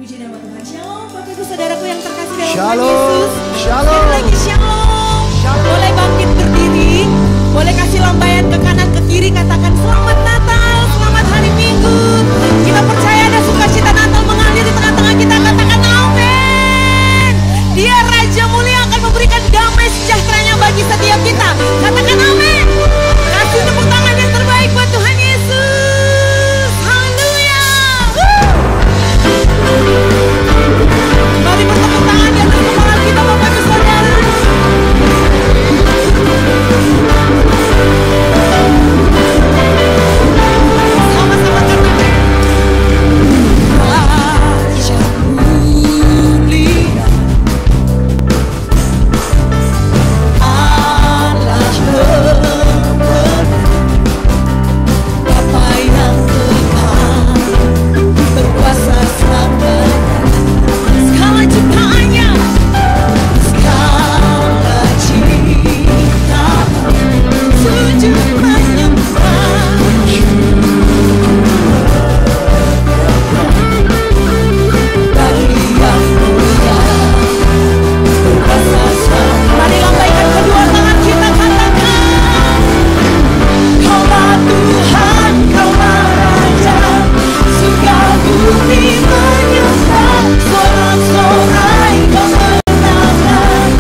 Puji nama Tuhan. Shalom Bapak Ibu Saudaraku yang terkasih dalam Tuhan Shalom. Yesus. Shalom. Sekali lagi shalom. Boleh bangkit berdiri. Boleh kasih lambaian ke kanan ke kiri. Katakan selamat Natal, selamat hari Minggu. Kita percaya ada sukacita Natal mengalir di tengah-tengah kita. Katakan amin. Dia Raja Mulia akan memberikan damai sejahteranya bagi setiap kita. Katakan amin. Kasih tepuk tangan yang terbaik buat Tuhan Yesus. Haleluya. Mari bertepuk tangan di atas kepala kita Bapak Ibu Saudara. Sama-sama katakan Raja Mulia, Allah Bapa yang kekal, berkuasa selamanya. Segala ciptaannya, segala ciptaan sujud menyembah. Bagi yang mulia, berkuasa selamanya. Mari lambaikan kedua tangan kita, katakan Kaulah Tuhan, Kaulah Raja, surga bumi menyembah. Sorak-sorai kemenangan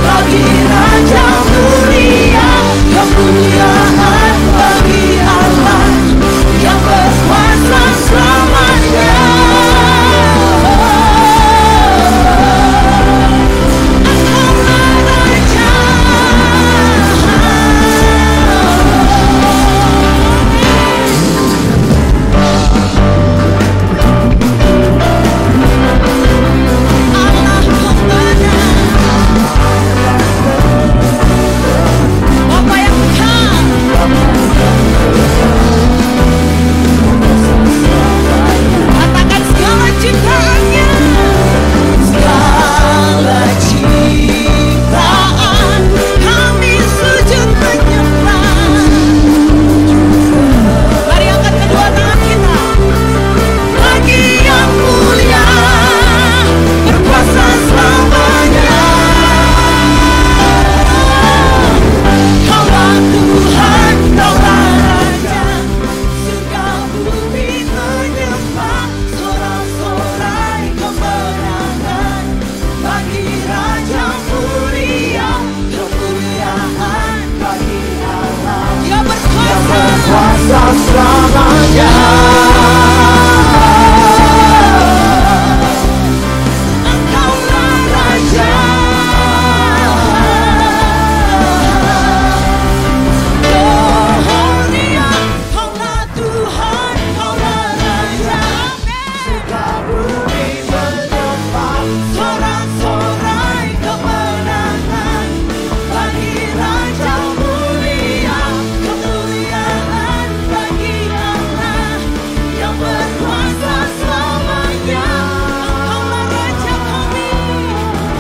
bagi Raja Mulia, kemuliaan bagi Allah yang berkuasa selamanya. Engkaulah Raja. Allah pemenang, Bapa yang kekal. Katakan segala ciptaannya, segala ciptaan kami sujud menyembah. Mari angkat kedua tangan kita. Bagi yang mulia, berkuasa selamanya. Kaulah Tuhan, Kaulah Raja, surga bumi menyembah. Sorak-sorai kemenangan bagi Raja Mulia, kemuliaan bagi Allah yang berkuasa selamanya. Engkaulah Raja. Gloria, Kaulah Tuhan, Kaulah Raja. Surga bumi menyembah. Sorak-sorai kemenangan bagi Raja Mulia, kemuliaan bagi Allah yang berkuasa selamanya. Engkaulah Raja kami.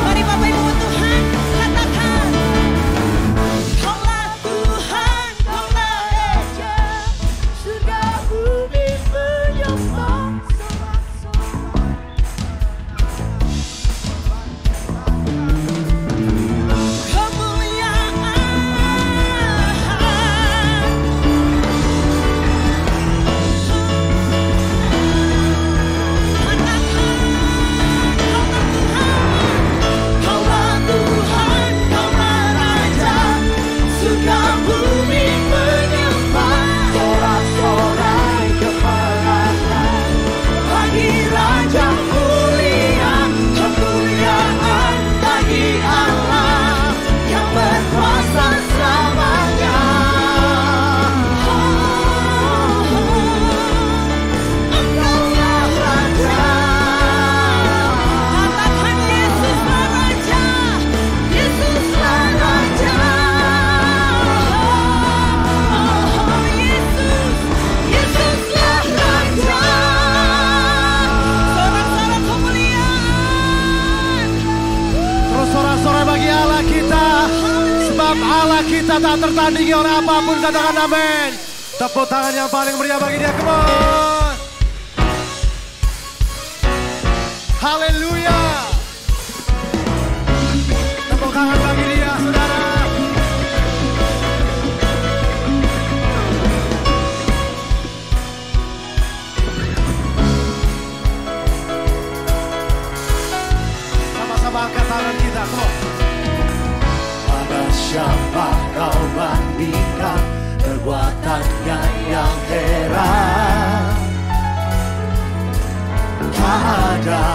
Mari Bapak Ibu Tuhan katakan Kaulah Tuhan, Kaulah Raja, surga bumi menyembah. Kaulah Tuhan, Kaulah Raja, surga bumi menyembah. Sorak-sorai kemenangan bagi Raja Mulia, kemuliaan bagi Allah yang berkuasa selamanya. Engkaulah Raja. Katakan Yesuslah Raja, Yesuslah Raja. Yesuslah Raja. Sorak-sorak kemuliaan. Terus sorak-sorai bagi Allah kita. Sebab Allah kita tak tertandingi oleh apapun. Katakan amin. Tepuk tangan yang paling meriah bagi dia. Come on. Haleluya. Tepuk tangan bagi dia, saudara. Sama-sama angkat tangan kita, come on. Pada siapa kau bandingkan perbuatannya yang heran? Tak ada.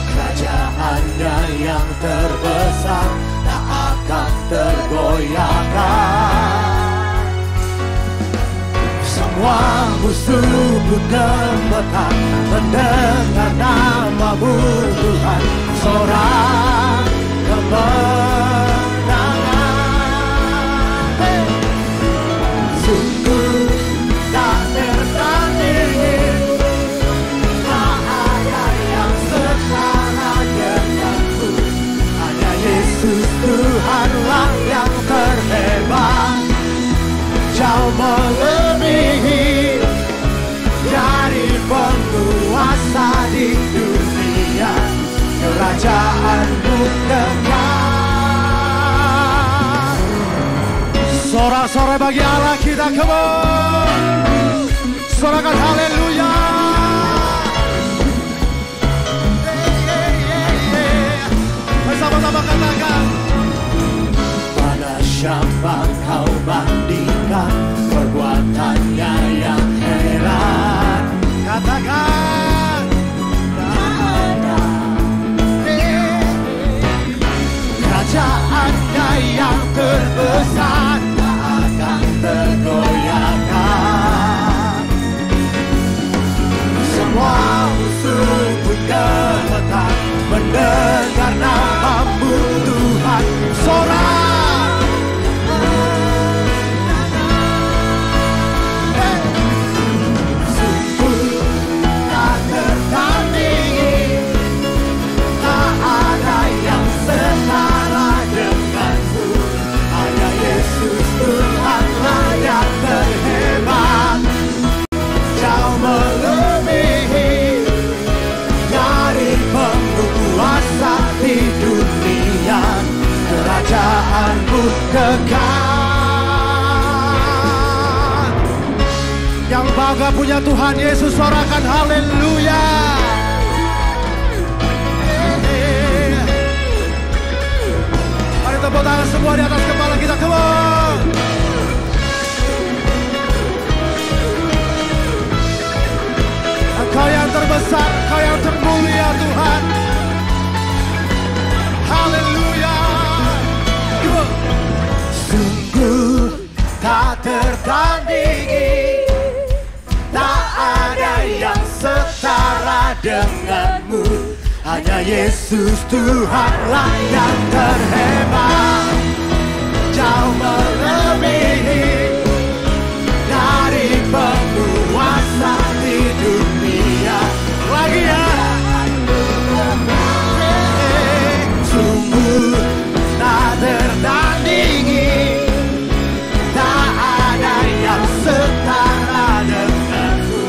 Kerajaannya yang terbesar tak akan tergoyahkan. Semua musuh pun gemetar mendengar namamu Tuhan. Sorak kemenangan. Sungguh tak tertandingi, tak ada yang setara denganmu. Hanya Yesus Tuhanlah yang terhebat, jauh melebihi dari penguasa di dunia. Kerajaanmu kekal. Sorak-sorai bagi Allah kita, come on. Sorakan haleluya. Bersama-sama katakan. Pada siapa kau bandingkan perbuatannya yang heran? Katakan. Kerajaannya yang terbesar tak akan tergoyahkan. Semua musuh pun gemetar mendengar namamu Tuhan. Sorak sungguh tak tertandingi, tak ada yang setara denganmu. Hanya Yesus Tuhanlah yang terhebat, jauh melebihi dari penguasa di dunia. Kerajaanmu kekal. Yang bangga punya Tuhan Yesus, sorakan haleluya. Mari tepuk tangan semua di atas kepala kita, come on. Engkau yang terbesar, Engkau yang termulia Tuhan. Haleluya. Come on. Sungguh tak tertandingi, tak ada yang setara denganmu. Hanya Yesus Tuhanlah yang terhebat, jauh melebihi dari penguasa di dunia. Lagi ya. Sungguh tak tertandingi, tak ada yang setara denganmu.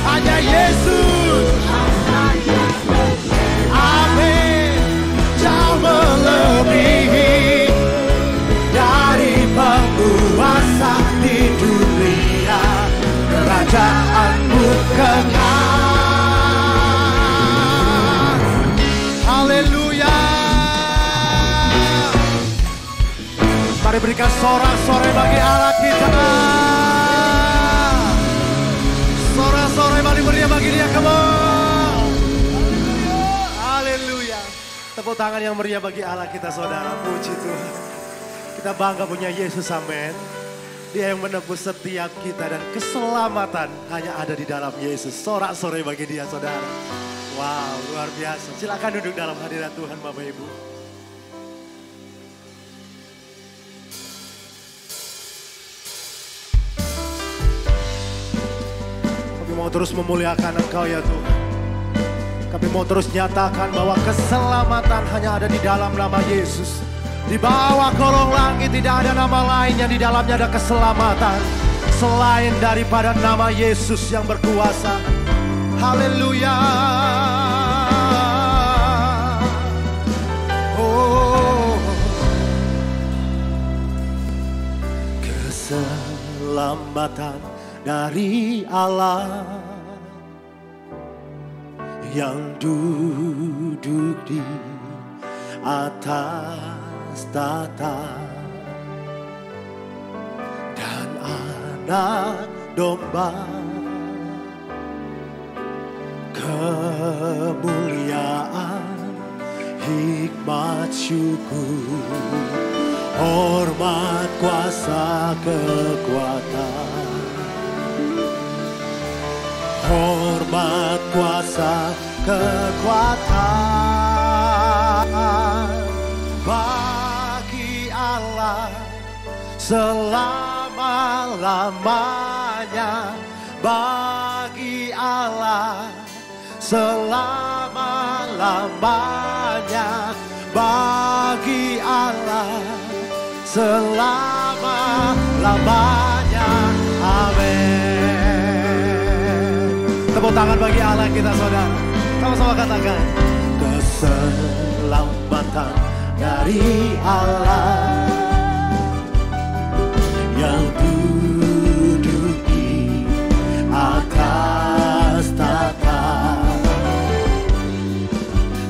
Hanya Yesus. Amin. Jauh melebihi dari penguasa di dunia. Kerajaanmu kekal. Haleluya. Mari berikan sorak-sorai bagi Allah kita. Sorak-sorai bagi meriah bagi dia, come on. Haleluya. Tepuk tangan yang meriah bagi Allah kita, saudara. Puji Tuhan. Kita bangga punya Yesus, amin. Dia yang menebus setiap kita dan keselamatan hanya ada di dalam Yesus. Sorak-sorai bagi dia, saudara. Wow, luar biasa. Silakan duduk dalam hadirat Tuhan, Bapak Ibu. Kami mau terus memuliakan Engkau ya Tuhan. Kami mau terus nyatakan bahwa keselamatan hanya ada di dalam nama Yesus. Di bawah kolong langit tidak ada nama lain yang di dalamnya ada keselamatan selain daripada nama Yesus yang berkuasa. Haleluya. Oh, keselamatan dari Allah yang duduk di atas tahta dan anak domba, kemuliaan, hikmat, syukur, hormat, kuasa, kekuatan, hormat, kuasa, kekuatan bagi Allah selama-lamanya, bagi Allah selama-lamanya, bagi Allah selama-lamanya. Amin. Tepuk tangan bagi Allah kita, saudara. Sama-sama katakan, keselamatan dari Allah yang duduk di atas tahta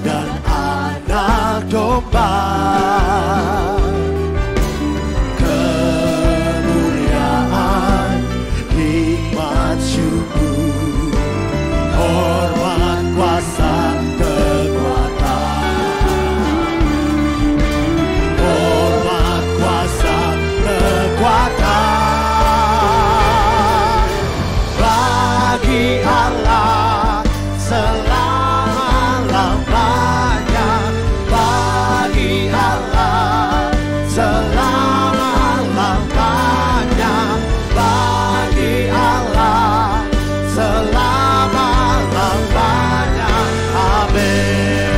dan anak domba, kemuliaan, hikmat, syukur, hormat, kuasa, kekuatan, hormat, kuasa, kekuatan bagi Allah selama-lamanya, bagi Allah selama-lamanya, bagi Allah selama-lamanya. Amin.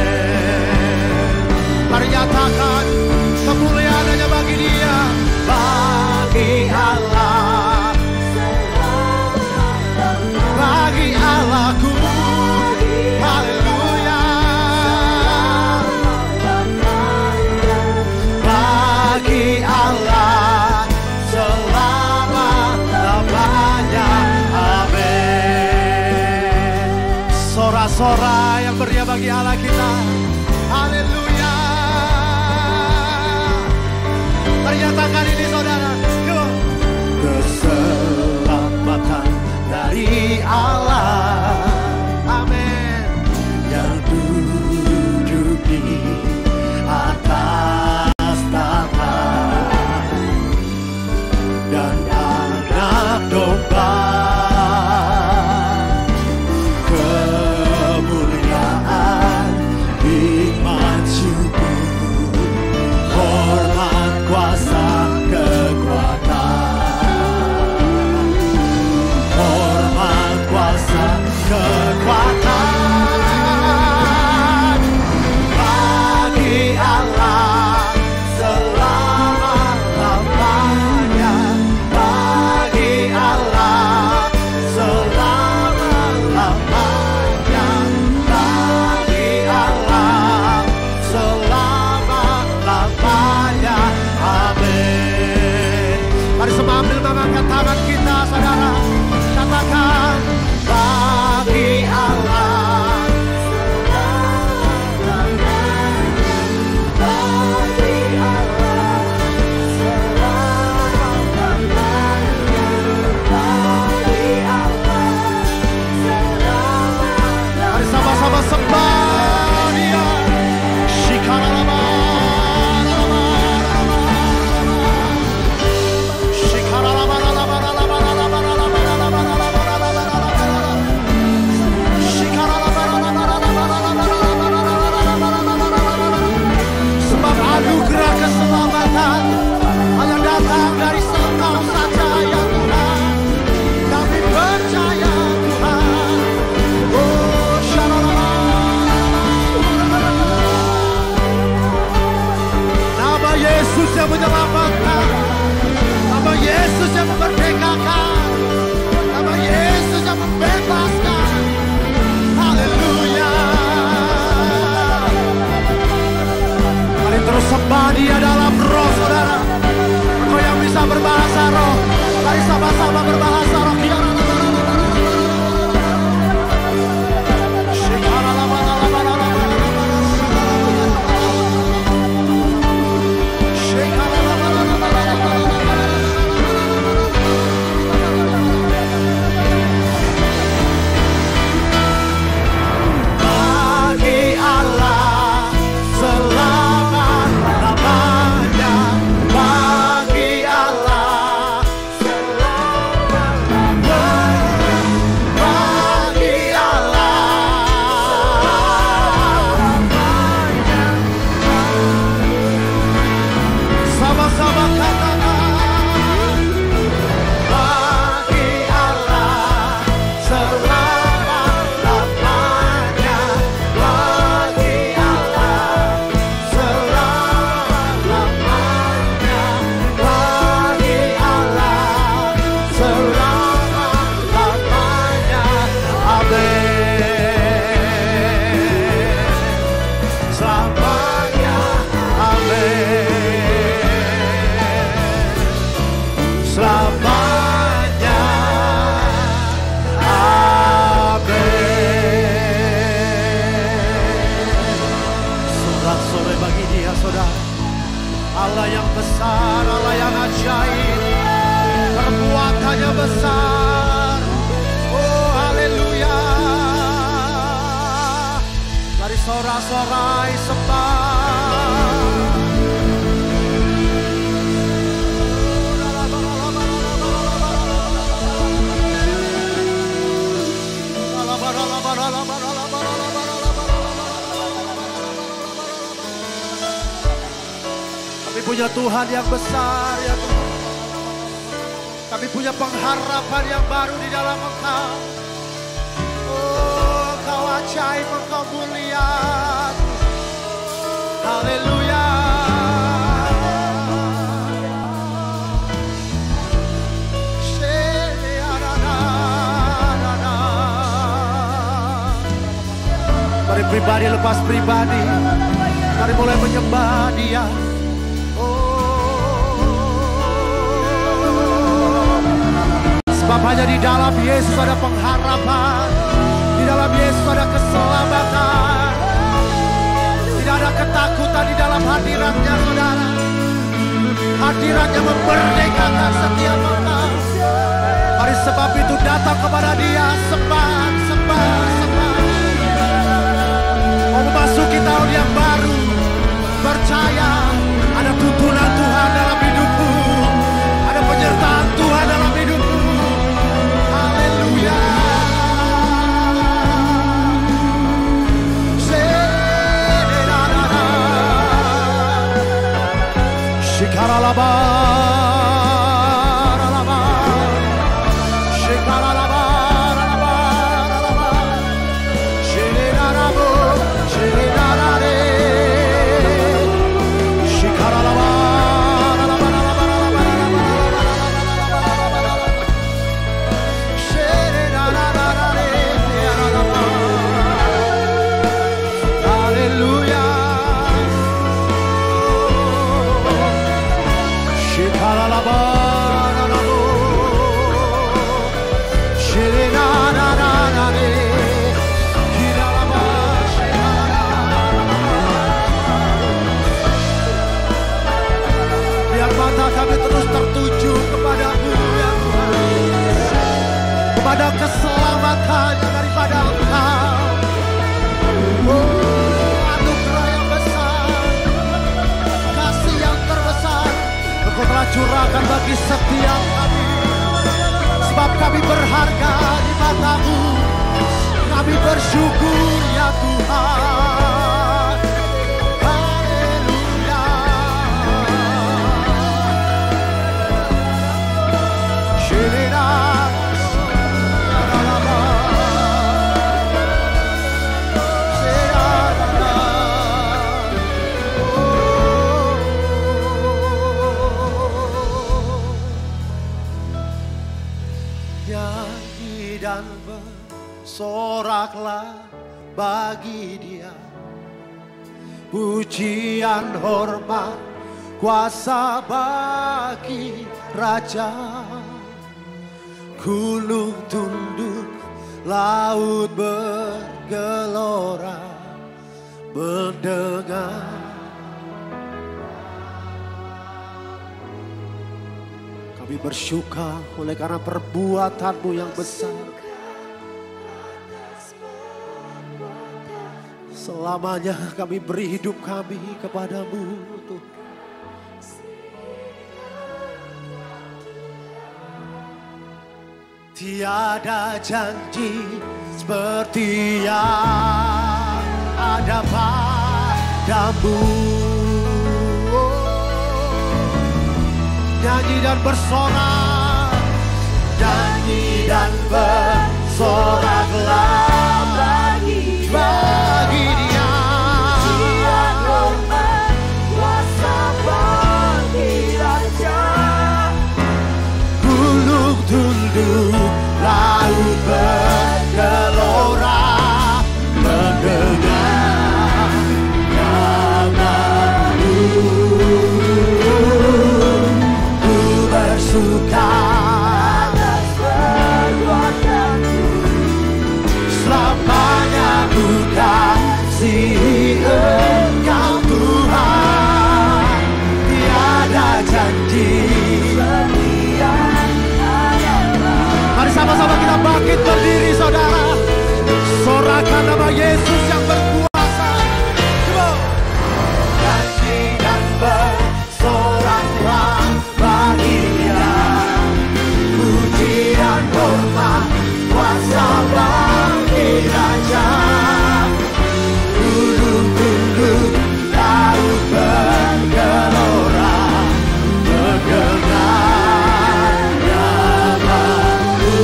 Mari nyatakan kemuliaan hanya bagi Dia, bagi Allah, bagi Allahku. Haleluya. Bagi Allah selama-lamanya. Amin. Sorak-sorai yang meriah bagi Allah kita. Haleluya. Ternyatakan ini, saudara. Yuk. Keselamatan dari Allah, amin, yang duduk di atas tahta dan anak domba, kemuliaan, Coba berbahasa roh. Allah yang besar, Allah yang ajaib, perbuatannya besar. Oh haleluya. Mari sorak-sorai sembah. Kami punya Tuhan yang besar ya Tuhan. Kami punya pengharapan yang baru di dalam Engkau. Oh Engkau ajaib, Engkau mulia. Haleluya. Mari pribadi lepas pribadi. Mari mulai menyembah Dia. Sebab hanya di dalam Yesus ada pengharapan. Di dalam Yesus ada keselamatan. Tidak ada ketakutan di dalam hadiratnya saudara. Hadiratnya memerdekakan setiap engkau. Mari sebab itu datang kepada Dia. Sembah, sembah, sembah. Mau memasuki tahun yang baru. Percaya ada tuntunan Tuhan dalam hidupmu. Ada penyertaan Tuhan dalam hidupmu. Haleluya. Shikaralaba. Kami terus tertuju kepadamu ya Tuhan. Kepada keselamatannya daripada Engkau. Oh anugerah yang besar. Kasih yang terbesar Engkau telah curahkan bagi setiap kami. Sebab kami berharga di mata-Mu. Kami bersyukur ya Tuhan. Nyanyi dan bersoraklah bagi Dia. Pujian, hormat, kuasa bagi Raja. Gunung tunduk, laut bergelora, mendengar. Kami bersyukur oleh karena perbuatan-Mu yang besar. Selamanya kami beri hidup kami kepada-Mu, Tuhan. Tiada janji seperti yang ada padamu. Nyanyi dan bersorak, nyanyi dan bersoraklah bagi Dia. Dia hormat, kuasa bagi Raja. Gunung tunduk, laut bergelora, mendengar nama-Mu. Ku bersuka atas perbuatan-Mu, selamanya ku kasihi Engkau Tuhan. Tiada janji setia. Mari sama-sama kita bangkit berdiri, saudara. Sorakan nama Yesus yang berkuasa. Nyanyi dan bersoraklah bagi Dia. Pujian hormat kuasa bagi Raja. Gunung tunduk, laut bergelora, mendengar nama-Mu.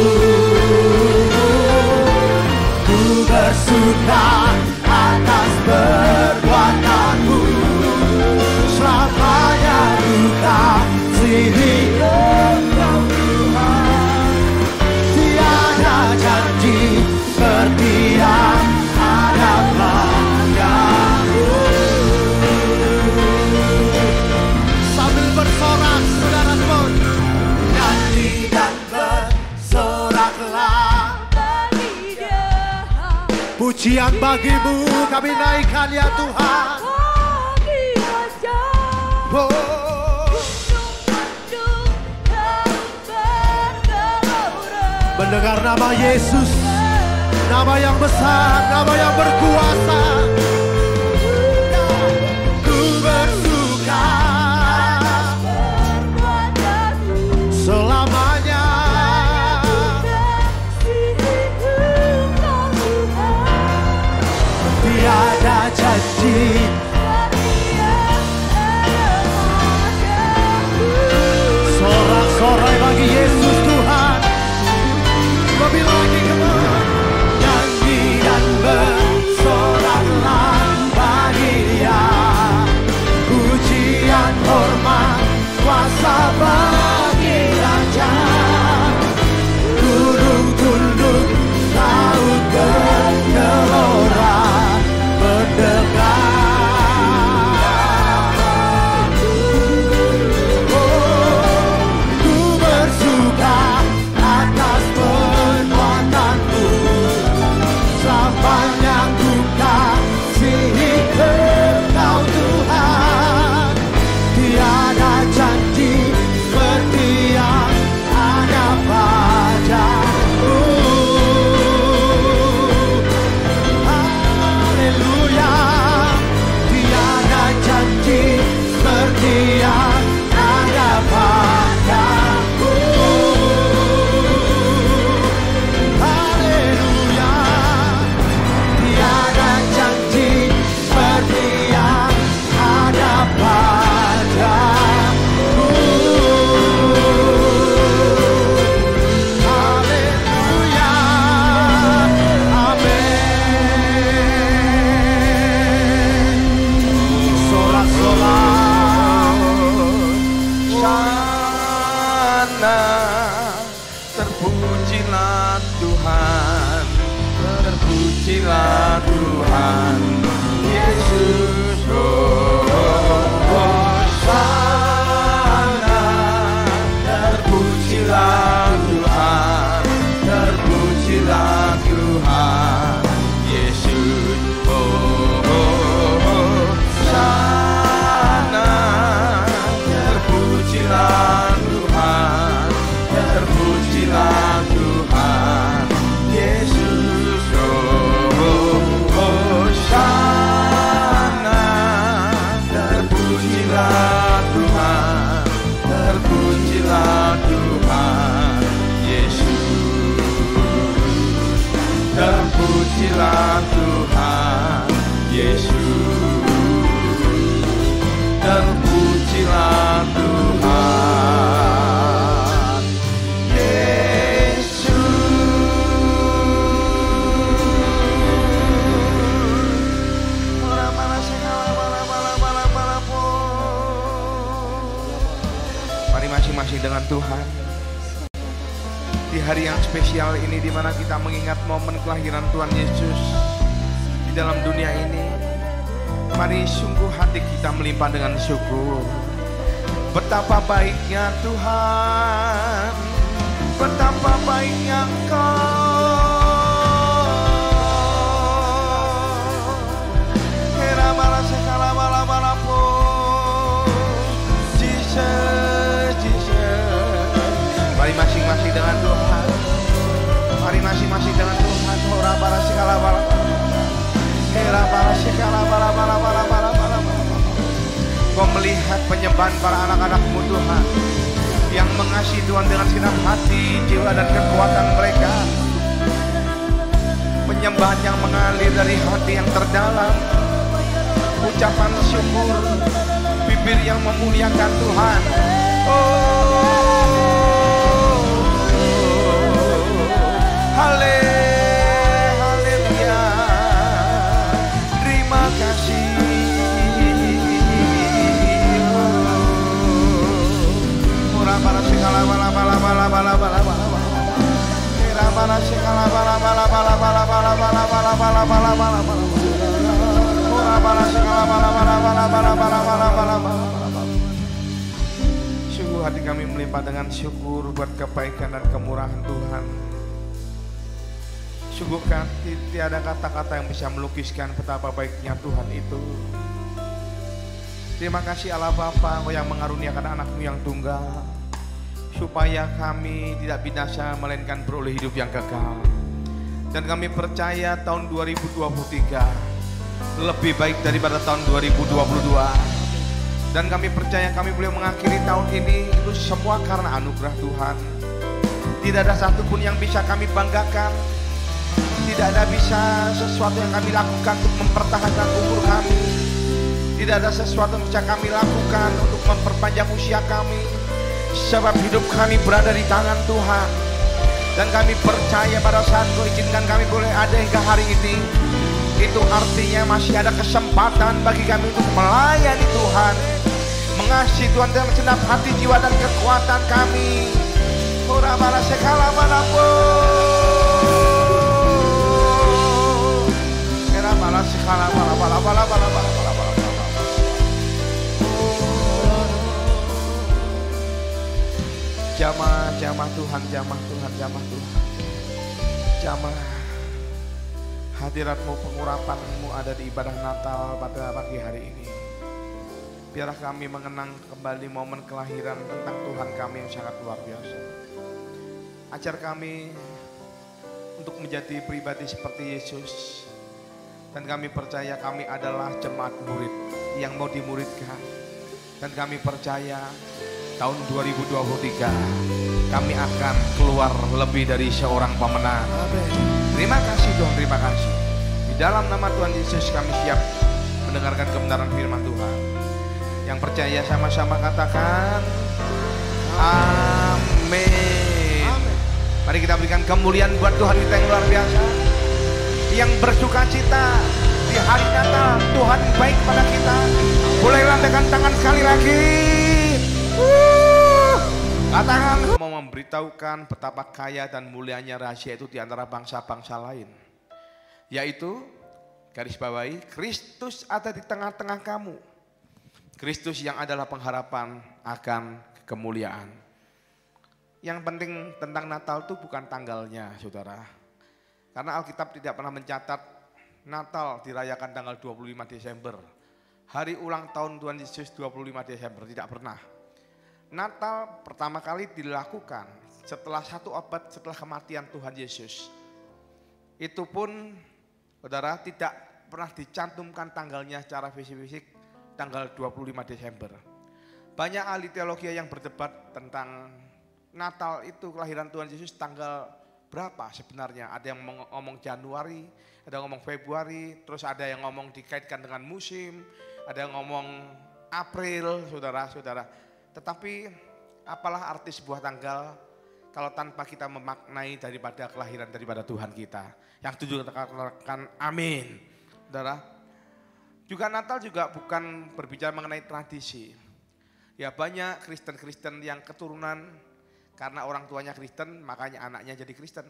Ku bersuka atas perbuatan-Mu, selamanya ku kasihi Engkau Tuhan. Tiada janji seperti yang ada padamu. Sambil bersorak, saudara semua, nyanyi dan bersoraklah. Pujian bagi-Mu kami naikkan ya Tuhan. Oh. Mendengar nama Yesus, nama yang besar, nama yang berkuasa. Ku bersuka selamanya. Tiada janji sorak-sorai bagi Yesus Tuhan. Lebih lagi kemana? Nyanyi dan bersoraklah bagi Dia. Pujian hormat kuasa bagi Raja. Gunung tunduk, laut bergelora, mendengar. Ku bersuka atas perbuatan-Mu, selamanya ku kasihi Engkau Tuhan. Tiada janji seperti yang ada padamu. Haleluya. Tiada janji seperti yang ada padamu. Haleluya. Tiada janji seperti yang ada padamu. Haleluya. Amin. Sorak-sorak. Sana terpujilah Tuhan, terpujilah Tuhan Yesus. Sana terpujilah Tuhan, dengan Tuhan. Di hari yang spesial ini di mana kita mengingat momen kelahiran Tuhan Yesus di dalam dunia ini, mari sungguh hati kita melimpah dengan syukur. Betapa baiknya Tuhan, betapa baiknya Engkau. Hera bala sekala bala bala pun, Jesus, Jesus. Mari masing-masing dengan Tuhan, mari masing-masing dengan Tuhan. Hora bala sekala bala, hera bala sekala bala bala bala bala bala. Kau melihat penyembahan para anak-anak-Mu Tuhan, yang mengasihi Tuhan dengan segenap hati, jiwa dan kekuatan mereka. Penyembahan yang mengalir dari hati yang terdalam, ucapan syukur, bibir yang memuliakan Tuhan. Oh, haleluya, terima kasih. Para segala bala bala bala bala bala bala bala segala bala bala bala bala bala bala bala bala bala bala bala segala bala bala bala bala bala bala bala. Sungguh hati kami melimpah dengan syukur buat kebaikan dan kemurahan Tuhan. Sungguh kan tiada kata-kata yang bisa melukiskan betapa baiknya Tuhan itu. Terima kasih Allah Bapa, Engkau yang mengaruniakan anak-Mu yang tunggal, supaya kami tidak binasa melainkan beroleh hidup yang kekal. Dan kami percaya tahun 2023 lebih baik daripada tahun 2022. Dan kami percaya kami boleh mengakhiri tahun ini itu semua karena anugerah Tuhan. Tidak ada satupun yang bisa kami banggakan. Tidak ada bisa sesuatu yang kami lakukan untuk mempertahankan umur kami. Tidak ada sesuatu yang bisa kami lakukan untuk memperpanjang usia kami. Sebab hidup kami berada di tangan Tuhan. Dan kami percaya pada saat Kau izinkan kami boleh ada hingga hari ini, itu artinya masih ada kesempatan bagi kami untuk melayani Tuhan, mengasihi Tuhan dalam segenap hati, jiwa dan kekuatan kami. Ora bala sekala manapun, era bala sekala bala bala bala bala bala bala bala. Jamah, jamah Tuhan, jamah Tuhan, jamah Tuhan. Jamah hadirat-Mu, pengurapan-Mu ada di ibadah Natal pada pagi hari ini. Biarlah kami mengenang kembali momen kelahiran tentang Tuhan kami yang sangat luar biasa. Ajar kami untuk menjadi pribadi seperti Yesus. Dan kami percaya kami adalah jemaat murid yang mau dimuridkan. Dan kami percaya tahun 2023 kami akan keluar lebih dari seorang pemenang. Amin. Terima kasih Tuhan, terima kasih. Di dalam nama Tuhan Yesus kami siap mendengarkan kebenaran firman Tuhan. Yang percaya sama-sama katakan amin. Mari kita berikan kemuliaan buat Tuhan kita yang luar biasa, yang bersuka cita di hari Natal. Tuhan baik pada kita. Boleh lambaikan tangan sekali lagi. Katakan, mau memberitahukan betapa kaya dan mulianya rahasia itu di antara bangsa-bangsa lain. Yaitu, garis bawahi, Kristus ada di tengah-tengah kamu. Kristus yang adalah pengharapan akan kemuliaan. Yang penting tentang Natal itu bukan tanggalnya, saudara. Karena Alkitab tidak pernah mencatat Natal dirayakan tanggal 25 Desember. Hari ulang tahun Tuhan Yesus 25 Desember, tidak pernah. Natal pertama kali dilakukan setelah 1 abad setelah kematian Tuhan Yesus. Itu pun, saudara, tidak pernah dicantumkan tanggalnya secara fisik-fisik tanggal 25 Desember. Banyak ahli teologi yang berdebat tentang Natal itu kelahiran Tuhan Yesus tanggal berapa sebenarnya. Ada yang ngomong Januari, ada yang ngomong Februari, terus ada yang ngomong dikaitkan dengan musim, ada yang ngomong April, saudara-saudara. Tetapi apalah arti sebuah tanggal kalau tanpa kita memaknai daripada kelahiran daripada Tuhan kita. Yang tujuh katakan amin. Saudara, juga Natal juga bukan berbicara mengenai tradisi. Ya banyak Kristen-Kristen yang keturunan karena orang tuanya Kristen, makanya anaknya jadi Kristen.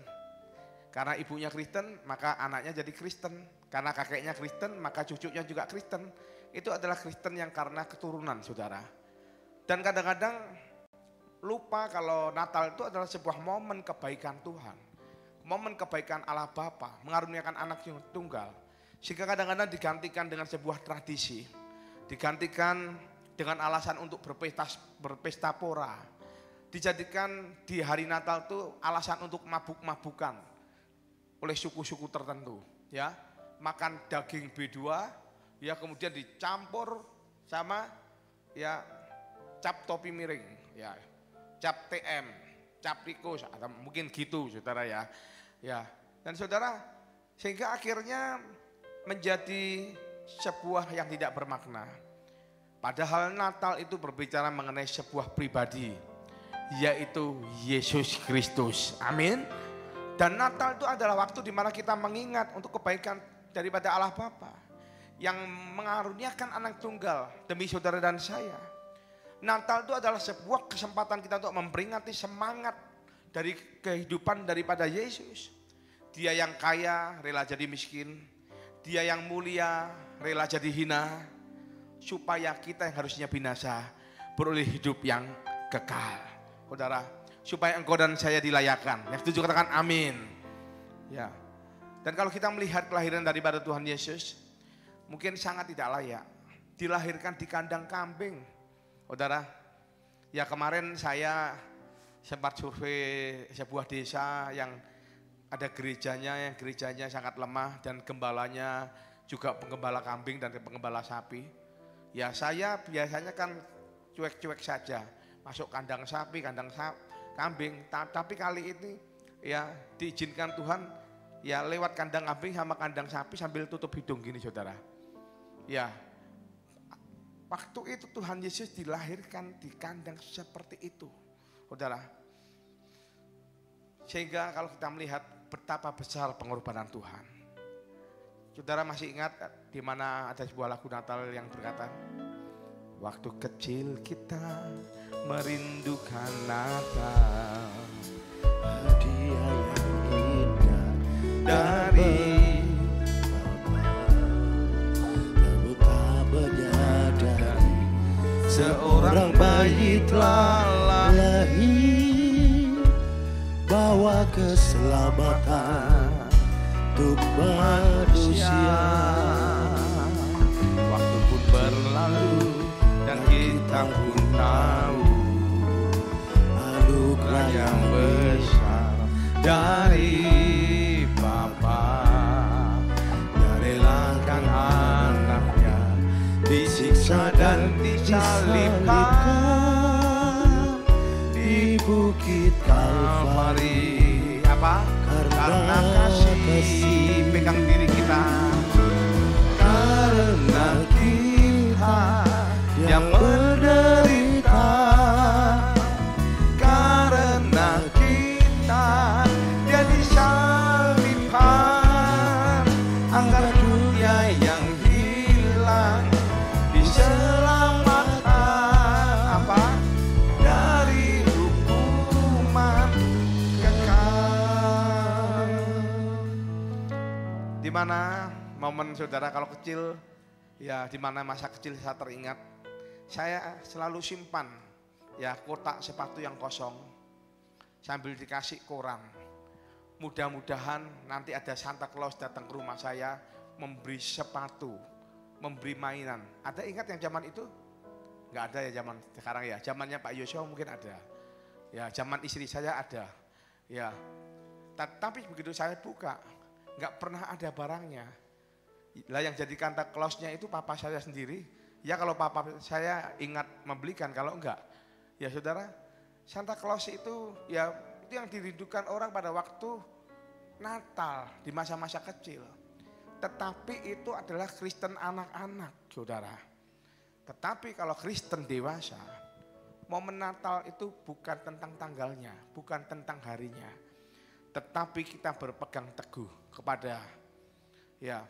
Karena ibunya Kristen, maka anaknya jadi Kristen. Karena kakeknya Kristen, maka cucunya juga Kristen. Itu adalah Kristen yang karena keturunan, saudara. Dan kadang-kadang lupa kalau Natal itu adalah sebuah momen kebaikan Tuhan. Momen kebaikan Allah Bapa, mengaruniakan anak yang tunggal. Sehingga kadang-kadang digantikan dengan sebuah tradisi. Digantikan dengan alasan untuk berpesta pora. Dijadikan di hari Natal itu alasan untuk mabuk-mabukan oleh suku-suku tertentu, ya. Makan daging B2, ya, kemudian dicampur sama ya cap topi miring, ya. Cap TM, cap tikus, atau mungkin gitu, saudara, ya. Ya. Dan saudara, sehingga akhirnya menjadi sebuah yang tidak bermakna. Padahal Natal itu berbicara mengenai sebuah pribadi, yaitu Yesus Kristus. Amin. Dan Natal itu adalah waktu di mana kita mengingat untuk kebaikan daripada Allah Bapa yang mengaruniakan anak tunggal demi saudara dan saya. Natal itu adalah sebuah kesempatan kita untuk memperingati semangat dari kehidupan daripada Yesus. Dia yang kaya rela jadi miskin, dia yang mulia rela jadi hina, supaya kita yang harusnya binasa beroleh hidup yang kekal. Saudara, supaya engkau dan saya dilayakan. Yang setuju katakan amin. Ya. Dan kalau kita melihat kelahiran daripada Tuhan Yesus, mungkin sangat tidak layak. Dilahirkan di kandang kambing. Saudara, ya kemarin saya sempat survei sebuah desa yang ada gerejanya, yang gerejanya sangat lemah dan gembalanya juga penggembala kambing dan penggembala sapi. Ya saya biasanya kan cuek-cuek saja, masuk kandang sapi, kandang kambing. Tapi kali ini ya diizinkan Tuhan ya lewat kandang kambing sama kandang sapi sambil tutup hidung gini, saudara. Ya, waktu itu Tuhan Yesus dilahirkan di kandang seperti itu, saudara. Sehingga kalau kita melihat betapa besar pengorbanan Tuhan. Saudara masih ingat di mana ada sebuah lagu Natal yang berkata, waktu kecil kita merindukan Natal, hadiah yang indah dari kamu tak menyadari seorang bayi telah lahir, bawa keselamatan untuk manusia. Waktu pun berlalu dan kita pun tahu anugerah yang besar dari Bapa, yang relakan anaknya disiksa dan disalibkan di bukit Kalvari. Apa? Karena kasih pegang diri kita. Karena kita yang menderita, karena kita dia disalibkan, agar dunia yang hilang diselamatkan. Apa? Dari hukuman kekal. Di mana momen saudara kalau kecil, ya di mana masa kecil saya teringat, saya selalu simpan ya kotak sepatu yang kosong sambil dikasih koran. Mudah-mudahan nanti ada Santa Claus datang ke rumah saya memberi sepatu, memberi mainan. Ada ingat yang zaman itu? Enggak ada ya zaman sekarang ya. Zamannya Pak Yosua mungkin ada. Ya zaman istri saya ada. Ya. Tapi begitu saya buka, enggak pernah ada barangnya. Lah yang jadi Santa Claus-nya itu papa saya sendiri. Ya kalau papa saya ingat membelikan, kalau enggak. Ya saudara, Santa Claus itu ya itu yang dirindukan orang pada waktu Natal di masa-masa kecil. Tetapi itu adalah Kristen anak-anak, saudara. Tetapi kalau Kristen dewasa, momen Natal itu bukan tentang tanggalnya, bukan tentang harinya. Tetapi kita berpegang teguh kepada ya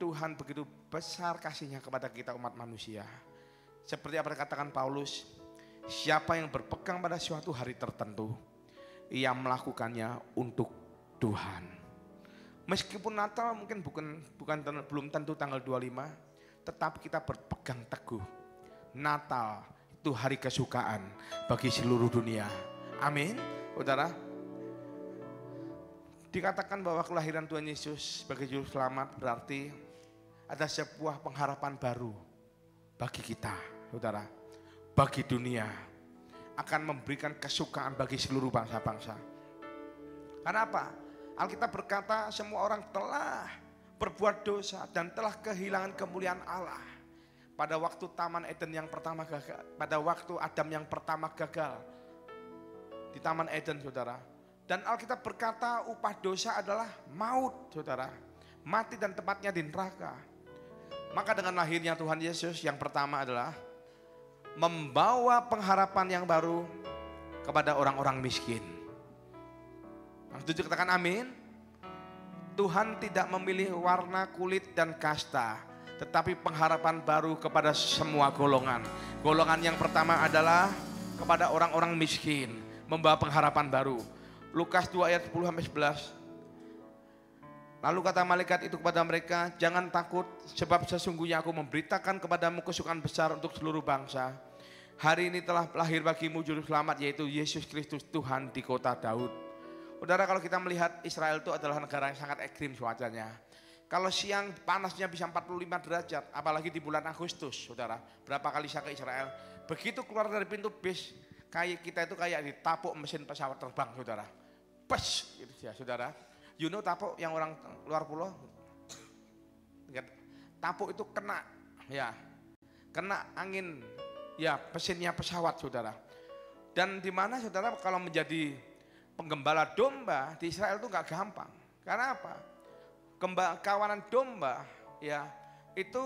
Tuhan begitu besar kasihnya kepada kita umat manusia. Seperti apa dikatakan Paulus, siapa yang berpegang pada suatu hari tertentu, ia melakukannya untuk Tuhan. Meskipun Natal mungkin belum tentu tanggal 25, tetapi kita berpegang teguh. Natal itu hari kesukaan bagi seluruh dunia. Amin. Saudara, dikatakan bahwa kelahiran Tuhan Yesus sebagai juru selamat berarti ada sebuah pengharapan baru bagi kita, saudara, bagi dunia, akan memberikan kesukaan bagi seluruh bangsa-bangsa. Karena apa? Alkitab berkata semua orang telah berbuat dosa dan telah kehilangan kemuliaan Allah. Pada waktu Taman Eden yang pertama gagal, pada waktu Adam yang pertama gagal di Taman Eden, saudara. Dan Alkitab berkata upah dosa adalah maut, saudara. Mati dan tempatnya di neraka. Maka dengan lahirnya Tuhan Yesus yang pertama adalah membawa pengharapan yang baru kepada orang-orang miskin. Yang setuju katakan amin. Tuhan tidak memilih warna kulit dan kasta, tetapi pengharapan baru kepada semua golongan. Golongan yang pertama adalah kepada orang-orang miskin, membawa pengharapan baru. Lukas 2 ayat 10-11. Lalu kata malaikat itu kepada mereka, jangan takut, sebab sesungguhnya aku memberitakan kepadamu kesukaan besar untuk seluruh bangsa. Hari ini telah lahir bagimu juru selamat, yaitu Yesus Kristus Tuhan di kota Daud. Saudara, kalau kita melihat Israel itu adalah negara yang sangat ekstrim cuacanya. Kalau siang panasnya bisa 45 derajat, apalagi di bulan Agustus, saudara. Berapa kali saya ke Israel, begitu keluar dari pintu bis, kayak kita itu kayak ditapuk mesin pesawat terbang, saudara. Pes, gitu ya, saudara. You know tapuk yang orang luar pulau? Tapuk itu kena, ya, kena angin, ya, mesinnya pesawat, saudara. Dan di mana, saudara, kalau menjadi penggembala domba di Israel itu nggak gampang. Karena apa? Kawanan domba, ya, itu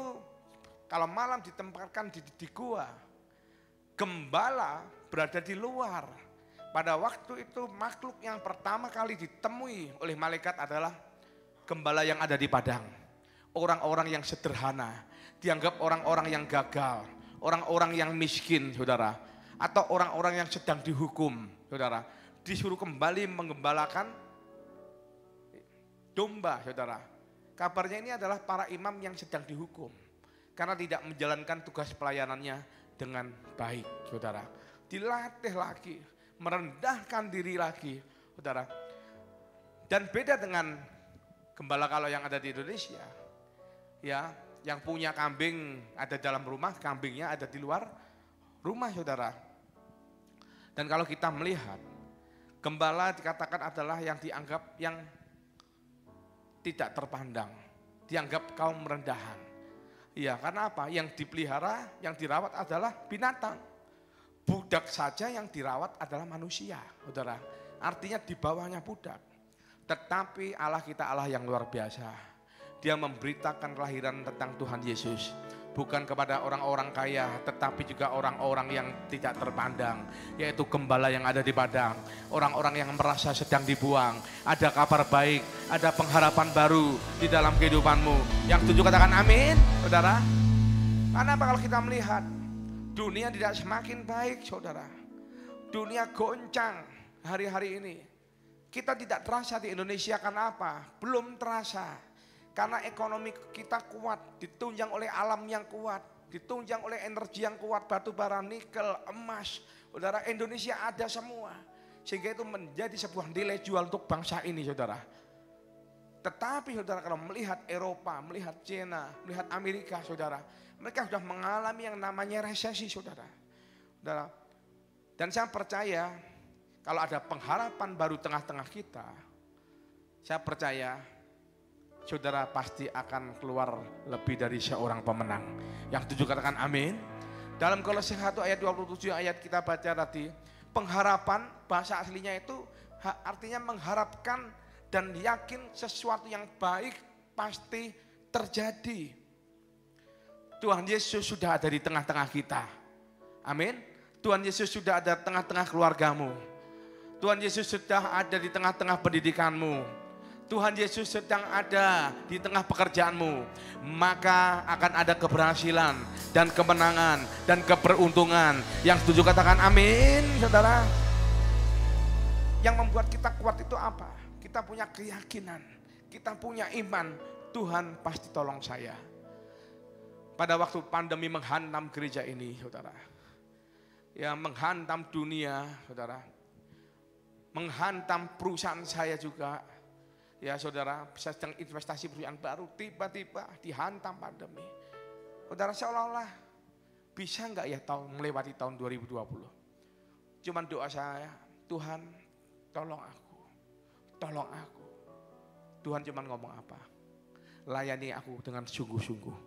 kalau malam ditempatkan di gua, gembala berada di luar. Pada waktu itu makhluk yang pertama kali ditemui oleh malaikat adalah gembala yang ada di padang. Orang-orang yang sederhana, dianggap orang-orang yang gagal, orang-orang yang miskin, saudara. Atau orang-orang yang sedang dihukum, saudara. Disuruh kembali menggembalakan domba, saudara. Kabarnya ini adalah para imam yang sedang dihukum. Karena tidak menjalankan tugas pelayanannya dengan baik, saudara. Dilatih lagi, merendahkan diri lagi, saudara. Dan beda dengan gembala kalau yang ada di Indonesia, ya, yang punya kambing ada dalam rumah, kambingnya ada di luar rumah, saudara. Dan kalau kita melihat, gembala dikatakan adalah yang dianggap yang tidak terpandang, dianggap kaum merendahan. Ya, karena apa? Yang dipelihara, yang dirawat adalah binatang. Budak saja yang dirawat adalah manusia, saudara. Artinya di bawahnya budak. Tetapi Allah kita Allah yang luar biasa. Dia memberitakan kelahiran tentang Tuhan Yesus. Bukan kepada orang-orang kaya, tetapi juga orang-orang yang tidak terpandang. Yaitu gembala yang ada di padang. Orang-orang yang merasa sedang dibuang. Ada kabar baik, ada pengharapan baru di dalam kehidupanmu. Yang setuju katakan amin, saudara. Karena apa kalau kita melihat dunia tidak semakin baik, saudara. Dunia goncang hari-hari ini. Kita tidak terasa di Indonesia karena apa? Belum terasa. Karena ekonomi kita kuat, ditunjang oleh alam yang kuat, ditunjang oleh energi yang kuat, batu bara, nikel, emas. Saudara, Indonesia ada semua. Sehingga itu menjadi sebuah nilai jual untuk bangsa ini, saudara. Tetapi saudara, kalau melihat Eropa, melihat China, melihat Amerika, saudara, mereka sudah mengalami yang namanya resesi, saudara. Saudara. Dan saya percaya kalau ada pengharapan baru tengah-tengah kita, saya percaya saudara pasti akan keluar lebih dari seorang pemenang. Yang setuju katakan amin. Dalam Kolose 1 ayat 27 ayat kita baca tadi, pengharapan bahasa aslinya itu artinya mengharapkan dan yakin sesuatu yang baik pasti terjadi. Tuhan Yesus sudah ada di tengah-tengah kita. Amin. Tuhan Yesus sudah ada di tengah-tengah keluargamu. Tuhan Yesus sudah ada di tengah-tengah pendidikanmu. Tuhan Yesus sedang ada di tengah pekerjaanmu, maka akan ada keberhasilan dan kemenangan dan keberuntungan. Yang setuju katakan amin, saudara. Yang membuat kita kuat itu apa? Kita punya keyakinan, kita punya iman, Tuhan pasti tolong saya. Pada waktu pandemi menghantam gereja ini, saudara, ya menghantam dunia, saudara, menghantam perusahaan saya juga. Ya saudara, bisa sedang investasi perusahaan baru, tiba-tiba dihantam pandemi. Saudara, seolah-olah bisa nggak ya melewati tahun 2020? Cuman doa saya, Tuhan tolong aku, tolong aku. Tuhan cuman ngomong apa? Layani aku dengan sungguh-sungguh,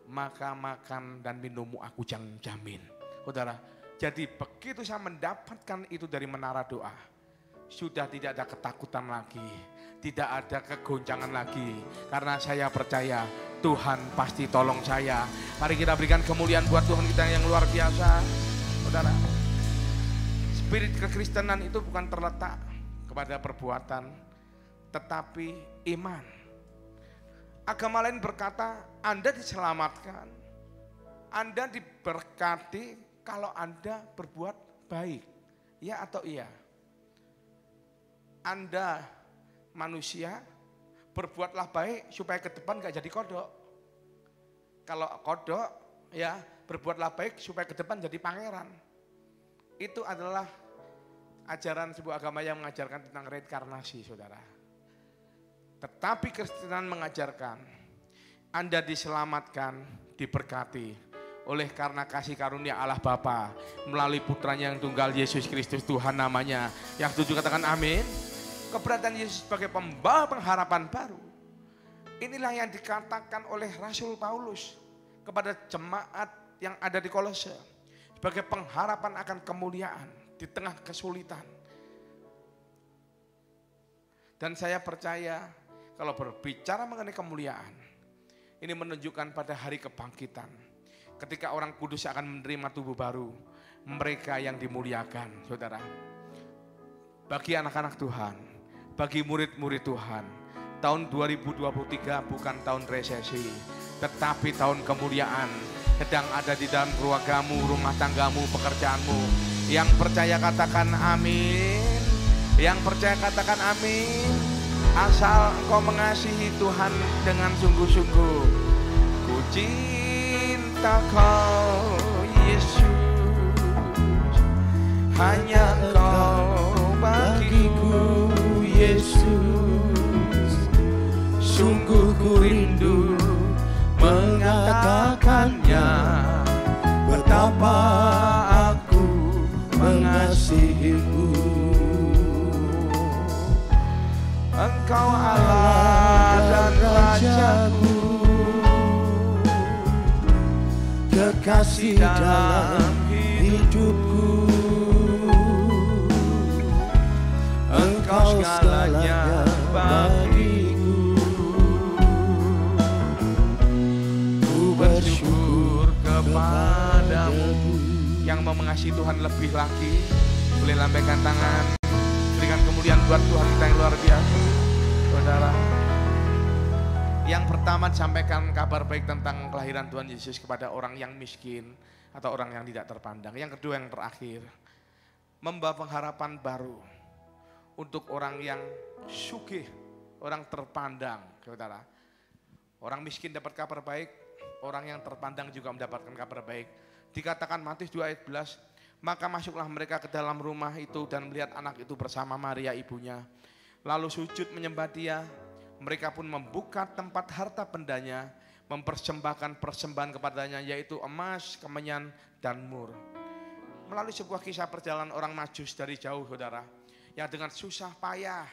maka makan dan minummu aku jamin. Saudara, jadi begitu saya mendapatkan itu dari menara doa, sudah tidak ada ketakutan lagi, tidak ada kegoncangan lagi, karena saya percaya Tuhan pasti tolong saya. Mari kita berikan kemuliaan buat Tuhan kita yang luar biasa. Saudara, spirit kekristenan itu bukan terletak kepada perbuatan, tetapi iman. Agama lain berkata, Anda diselamatkan, Anda diberkati kalau Anda berbuat baik. Ya atau iya? Anda manusia, berbuatlah baik supaya ke depan gak jadi kodok. Kalau kodok, ya berbuatlah baik supaya ke depan jadi pangeran. Itu adalah ajaran sebuah agama yang mengajarkan tentang reinkarnasi, saudara. Tetapi Kristen mengajarkan, Anda diselamatkan, diberkati oleh karena kasih karunia Allah Bapa melalui putranya yang tunggal Yesus Kristus Tuhan namanya. Yang setuju katakan amin. Keberadaan Yesus sebagai pembawa pengharapan baru. Inilah yang dikatakan oleh Rasul Paulus kepada jemaat yang ada di Kolose. Sebagai pengharapan akan kemuliaan di tengah kesulitan. Dan saya percaya kalau berbicara mengenai kemuliaan, ini menunjukkan pada hari kebangkitan. Ketika orang kudus akan menerima tubuh baru, mereka yang dimuliakan, saudara. Bagi anak-anak Tuhan, bagi murid-murid Tuhan, tahun 2023 bukan tahun resesi, tetapi tahun kemuliaan. Sedang ada di dalam keluargamu, rumah tanggamu, pekerjaanmu. Yang percaya katakan amin. Yang percaya katakan amin. Asal engkau mengasihi Tuhan dengan sungguh-sungguh. Ku cinta kau Yesus, hanya engkau bagiku Yesus. Sungguh ku rindu mengatakannya, betapa aku mengasihimu. Engkau Allah dan Rajaku, kekasih dalam hidupku. Engkau segalanya bagiku. Ku bersyukur kepadamu. Yang mau mengasihi Tuhan lebih lagi, boleh lambaikan tangan. Berikan kemuliaan buat Tuhan kita yang luar biasa. Saudara, yang pertama disampaikan kabar baik tentang kelahiran Tuhan Yesus kepada orang yang miskin atau orang yang tidak terpandang. Yang kedua, yang terakhir, membawa pengharapan baru untuk orang yang sugih, orang terpandang, saudara. Orang miskin dapat kabar baik, orang yang terpandang juga mendapatkan kabar baik. Dikatakan Matius 2 ayat 11, maka masuklah mereka ke dalam rumah itu dan melihat anak itu bersama Maria ibunya. Lalu sujud menyembah dia. Mereka pun membuka tempat harta bendanya, mempersembahkan persembahan kepadanya, yaitu emas, kemenyan, dan mur. Melalui sebuah kisah perjalanan orang Majus dari jauh, saudara, yang dengan susah payah,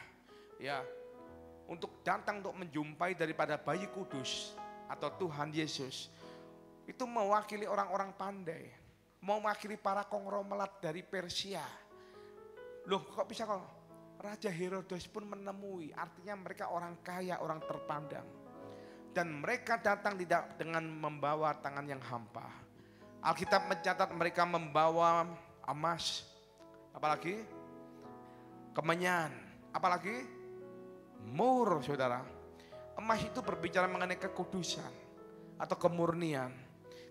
ya, untuk datang untuk menjumpai daripada bayi kudus atau Tuhan Yesus, itu mewakili orang-orang pandai, mewakili para konglomerat dari Persia. Loh, kok bisa kok? Raja Herodes pun menemui, artinya mereka orang kaya, orang terpandang. Dan mereka datang tidak dengan membawa tangan yang hampa. Alkitab mencatat mereka membawa emas, apalagi kemenyan, apalagi Mur, saudara. Emas itu berbicara mengenai kekudusan atau kemurnian,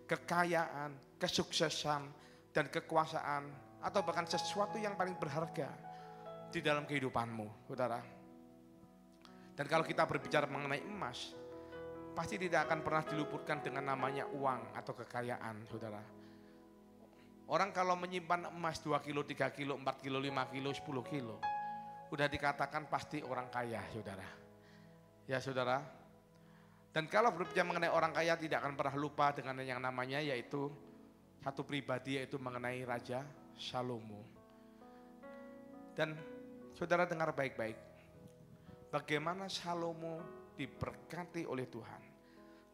kekayaan, kesuksesan, dan kekuasaan, atau bahkan sesuatu yang paling berharga di dalam kehidupanmu, saudara. Dan kalau kita berbicara mengenai emas, pasti tidak akan pernah diluputkan dengan namanya uang atau kekayaan, saudara. Orang kalau menyimpan emas 2 kilo, 3 kilo, 4 kilo, 5 kilo, 10 kilo, udah dikatakan pasti orang kaya, saudara. Ya saudara. Dan kalau berbicara mengenai orang kaya, tidak akan pernah lupa dengan yang namanya yaitu satu pribadi, yaitu mengenai Raja Salomo. Dan saudara dengar baik-baik, bagaimana Salomo diberkati oleh Tuhan.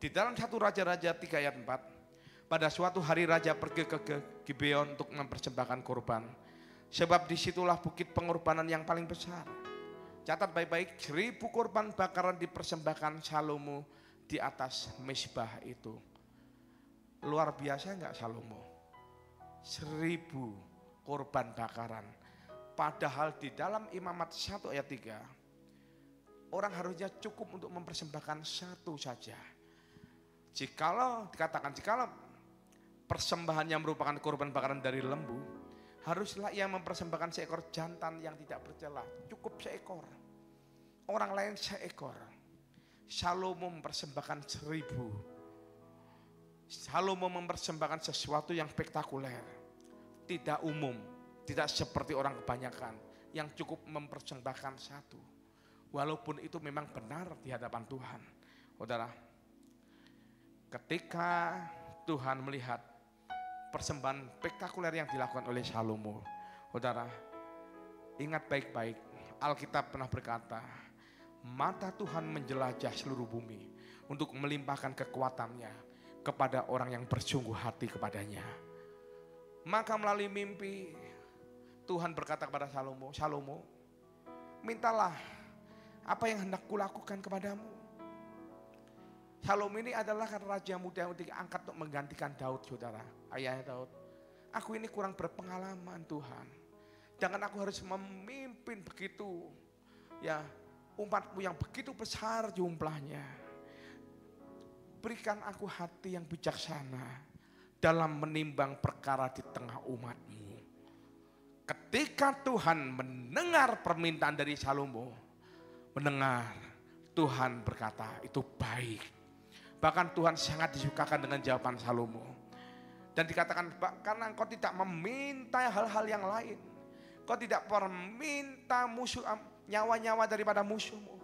Di dalam 1 Raja-Raja 3 ayat 4, pada suatu hari raja pergi ke Gibeon untuk mempersembahkan korban. Sebab disitulah bukit pengorbanan yang paling besar. Catat baik-baik, 1000 korban bakaran dipersembahkan Salomo di atas mezbah itu. Luar biasa enggak Salomo? 1000 korban bakaran. Padahal di dalam Imamat 1 ayat 3, orang harusnya cukup untuk mempersembahkan satu saja. Jikalau persembahannya merupakan korban bakaran dari lembu, haruslah ia mempersembahkan seekor jantan yang tidak bercela. Cukup seekor. Orang lain seekor. Salomo mempersembahkan 1000. Salomo mempersembahkan sesuatu yang spektakuler. Tidak umum. Tidak seperti orang kebanyakan yang cukup mempersembahkan satu. Walaupun itu memang benar di hadapan Tuhan. Saudara, ketika Tuhan melihat persembahan spektakuler yang dilakukan oleh Salomo, saudara, ingat baik-baik, Alkitab pernah berkata, mata Tuhan menjelajah seluruh bumi untuk melimpahkan kekuatannya kepada orang yang bersungguh hati kepadanya. Maka melalui mimpi, Tuhan berkata kepada Salomo, Salomo, mintalah apa yang hendak kulakukan kepadamu. Salomo ini adalah raja muda yang diangkat untuk menggantikan Daud, saudara, ayahnya Daud. Aku ini kurang berpengalaman Tuhan. Jangan aku harus memimpin begitu, ya, umatmu yang begitu besar jumlahnya. Berikan aku hati yang bijaksana dalam menimbang perkara di tengah umatmu. Ketika Tuhan mendengar permintaan dari Salomo, Tuhan berkata itu baik. Bahkan Tuhan sangat disukakan dengan jawaban Salomo. Dan dikatakan, karena engkau tidak meminta hal-hal yang lain. Kau tidak meminta musuh, nyawa-nyawa daripada musuhmu.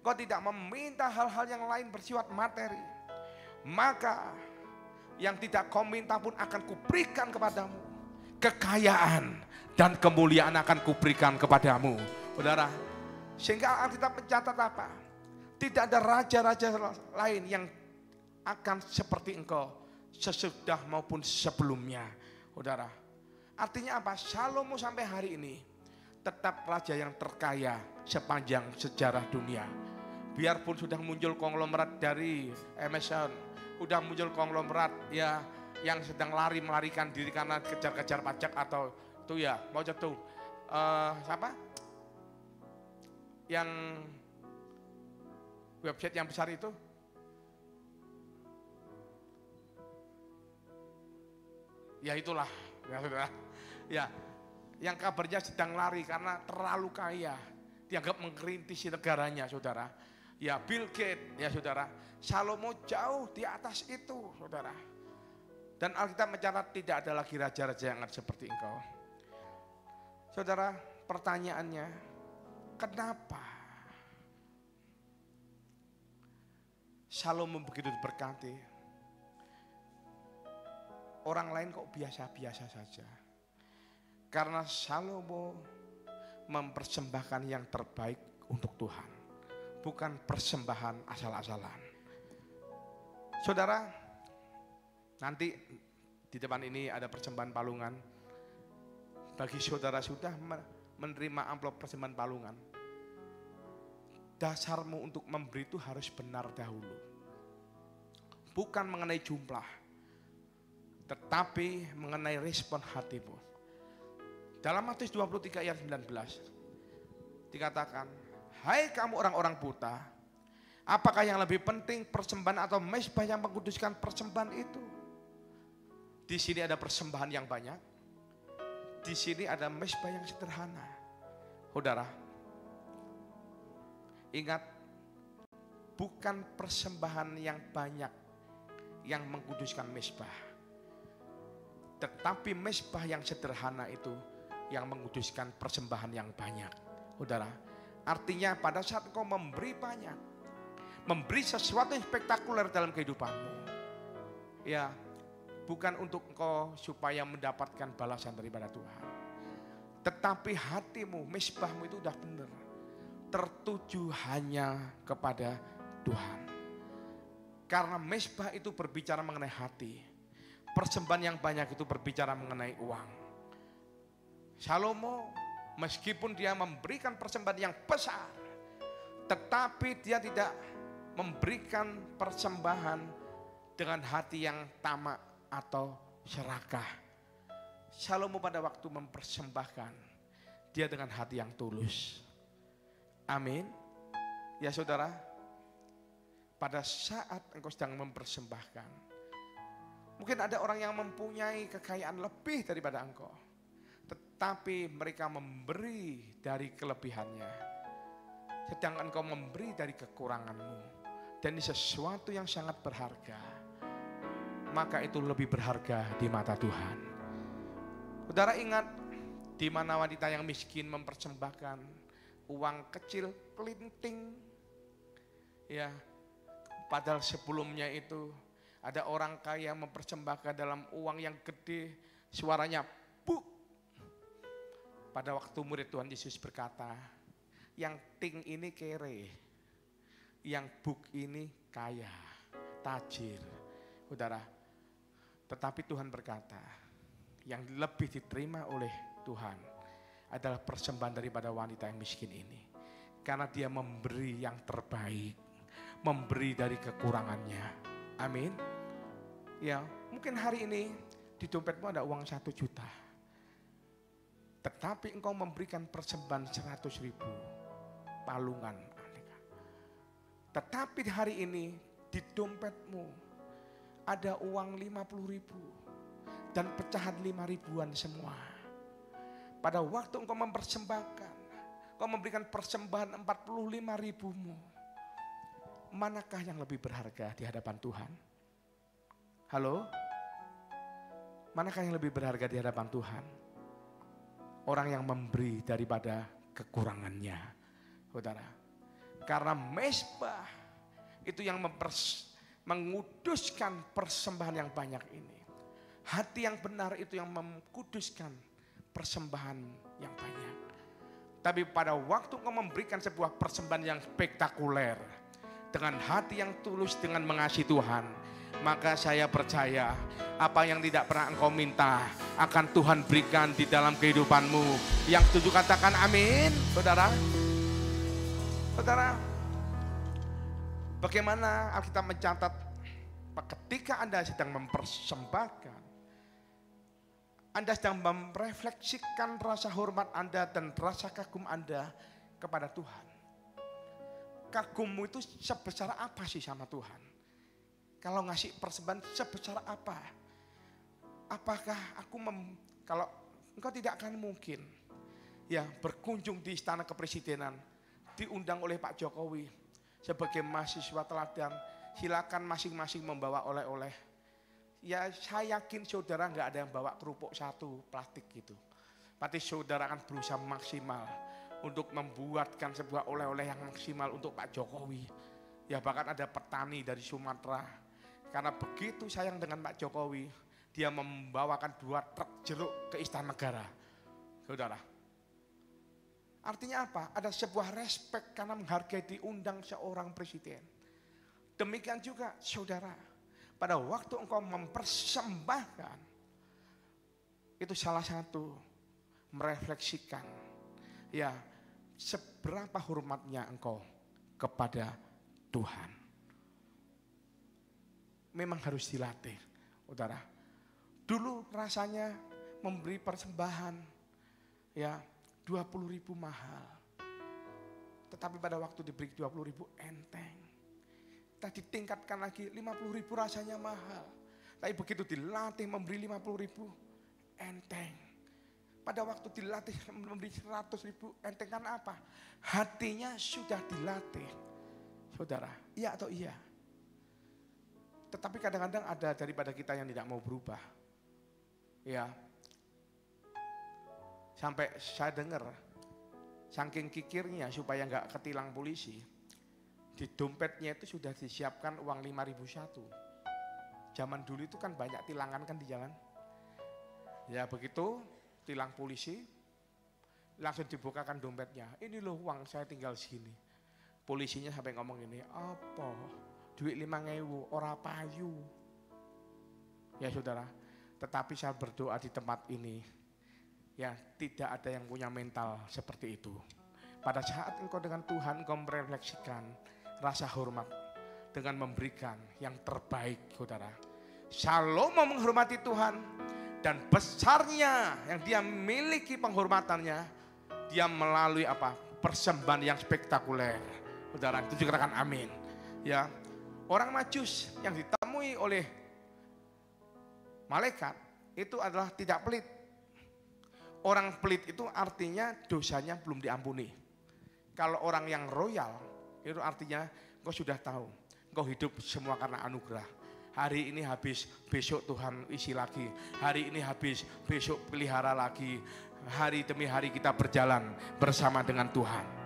Kau tidak meminta hal-hal yang lain bersifat materi. Maka yang tidak kau minta pun akan kuberikan kepadamu. Kekayaan dan kemuliaan akan kuberikan kepadamu. Saudara, sehingga Alkitab mencatat apa? Tidak ada raja-raja lain yang akan seperti engkau sesudah maupun sebelumnya, saudara. Artinya apa? Salomo sampai hari ini tetap raja yang terkaya sepanjang sejarah dunia. Biarpun sudah muncul konglomerat dari Amazon, sudah muncul konglomerat ya yang sedang melarikan diri karena kejar-kejar pajak atau itu ya mau jatuh siapa? Yang website yang besar itu. Ya itulah, ya saudara. Ya, yang kabarnya sedang lari karena terlalu kaya, dianggap mengkritisi negaranya, saudara. Ya, Bill Gates, ya saudara. Salomo jauh di atas itu, saudara. Dan Alkitab mencatat tidak ada lagi raja-raja yang seperti engkau. Saudara, pertanyaannya, kenapa Salomo begitu diberkati? Orang lain kok biasa-biasa saja. Karena Salomo mempersembahkan yang terbaik untuk Tuhan. Bukan persembahan asal-asalan. Saudara, nanti di depan ini ada persembahan palungan. Bagi saudara sudah menerima amplop persembahan palungan, dasarmu untuk memberi itu harus benar dahulu. Bukan mengenai jumlah, tetapi mengenai respon hatimu. Dalam Matius 23 ayat 19 dikatakan, Hai kamu orang-orang buta, apakah yang lebih penting persembahan atau mezbah yang mengkuduskan persembahan itu? Di sini ada persembahan yang banyak, di sini ada mezbah yang sederhana. Saudara, ingat, bukan persembahan yang banyak yang mengkuduskan mezbah, tetapi mezbah yang sederhana itu yang mengkuduskan persembahan yang banyak. Saudara, artinya pada saat engkau memberi banyak, memberi sesuatu yang spektakuler dalam kehidupanmu, ya bukan untuk engkau supaya mendapatkan balasan daripada Tuhan, tetapi hatimu, mezbahmu itu udah benar, tertuju hanya kepada Tuhan. Karena mezbah itu berbicara mengenai hati, persembahan yang banyak itu berbicara mengenai uang. Salomo meskipun dia memberikan persembahan yang besar, tetapi dia tidak memberikan persembahan dengan hati yang tamak atau serakah. Salomo pada waktu mempersembahkan, dia dengan hati yang tulus. Amin. Ya saudara, pada saat engkau sedang mempersembahkan, mungkin ada orang yang mempunyai kekayaan lebih daripada engkau, tetapi mereka memberi dari kelebihannya, sedangkan engkau memberi dari kekuranganmu. Dan ini sesuatu yang sangat berharga, maka itu lebih berharga di mata Tuhan. Saudara ingat, di mana wanita yang miskin mempersembahkan uang kecil kelinting, ya, padahal sebelumnya itu ada orang kaya mempersembahkan dalam uang yang gede, suaranya buk. Pada waktu murid Tuhan Yesus berkata, yang ting ini kere, yang buk ini kaya, tajir. Saudara, tetapi Tuhan berkata, yang lebih diterima oleh Tuhan adalah persembahan daripada wanita yang miskin ini. Karena dia memberi yang terbaik, memberi dari kekurangannya. Amin. Ya, mungkin hari ini di dompetmu ada uang 1 juta. Tetapi engkau memberikan persembahan 100.000 palungan. Tetapi hari ini di dompetmu ada uang 50.000 dan pecahan 5.000-an semua. Pada waktu engkau mempersembahkan, engkau memberikan persembahan 45.000-mu. Manakah yang lebih berharga di hadapan Tuhan? Halo? Manakah yang lebih berharga di hadapan Tuhan? Orang yang memberi daripada kekurangannya, saudara. Karena mezbah itu yang menguduskan persembahan yang banyak ini. Hati yang benar itu yang menguduskan persembahan yang banyak. Tapi pada waktu engkau memberikan sebuah persembahan yang spektakuler, dengan hati yang tulus, dengan mengasihi Tuhan, maka saya percaya apa yang tidak pernah engkau minta akan Tuhan berikan di dalam kehidupanmu. Yang setuju katakan amin, saudara. Saudara, bagaimana Alkitab mencatat ketika Anda sedang mempersembahkan, Anda sedang merefleksikan rasa hormat Anda dan rasa kagum Anda kepada Tuhan. Kagummu itu sebesar apa sih sama Tuhan? Kalau ngasih persembahan sebesar apa? Apakah kalau engkau tidak akan mungkin ya berkunjung di istana kepresidenan, diundang oleh Pak Jokowi sebagai mahasiswa teladan, silakan masing-masing membawa oleh-oleh. Ya saya yakin saudara nggak ada yang bawa kerupuk 1 plastik gitu. Pasti saudara akan berusaha maksimal untuk membuatkan sebuah oleh-oleh yang maksimal untuk Pak Jokowi. Ya bahkan ada petani dari Sumatera, karena begitu sayang dengan Pak Jokowi, dia membawakan 2 truk jeruk ke Istana Negara. Saudara, artinya apa? Ada sebuah respek karena menghargai diundang seorang presiden. Demikian juga saudara, pada waktu engkau mempersembahkan, itu salah satu merefleksikan ya seberapa hormatnya engkau kepada Tuhan. Memang harus dilatih, saudara. Dulu rasanya memberi persembahan ya 20.000 mahal. Tetapi pada waktu diberi 20.000 enteng. Kita ditingkatkan lagi 50.000 rasanya mahal. Tapi begitu dilatih memberi 50.000 enteng. Pada waktu dilatih memberi 100.000 enteng, karena apa? Hatinya sudah dilatih. Saudara, iya atau iya? Tetapi kadang-kadang ada daripada kita yang tidak mau berubah. Ya. Sampai saya dengar, saking kikirnya supaya nggak ketilang polisi, di dompetnya itu sudah disiapkan uang 5.001. Zaman dulu itu kan banyak tilangan kan di jalan. Ya begitu tilang polisi, langsung dibukakan dompetnya. Ini loh uang saya tinggal sini. Polisinya sampai ngomong ini, apa? Duit 5.000 ora payu. Ya saudara, tetapi saya berdoa di tempat ini, ya tidak ada yang punya mental seperti itu. Pada saat engkau dengan Tuhan, engkau merefleksikan rasa hormat dengan memberikan yang terbaik, saudara. Salomo menghormati Tuhan dan besarnya yang dia miliki penghormatannya, dia melalui apa? Persembahan yang spektakuler. Saudara, itu juga katakan amin. Ya, orang Majus yang ditemui oleh malaikat itu adalah tidak pelit. Orang pelit itu artinya dosanya belum diampuni. Kalau orang yang royal itu artinya engkau sudah tahu, engkau hidup semua karena anugerah. Hari ini habis, besok Tuhan isi lagi. Hari ini habis, besok pelihara lagi. Hari demi hari kita berjalan bersama dengan Tuhan.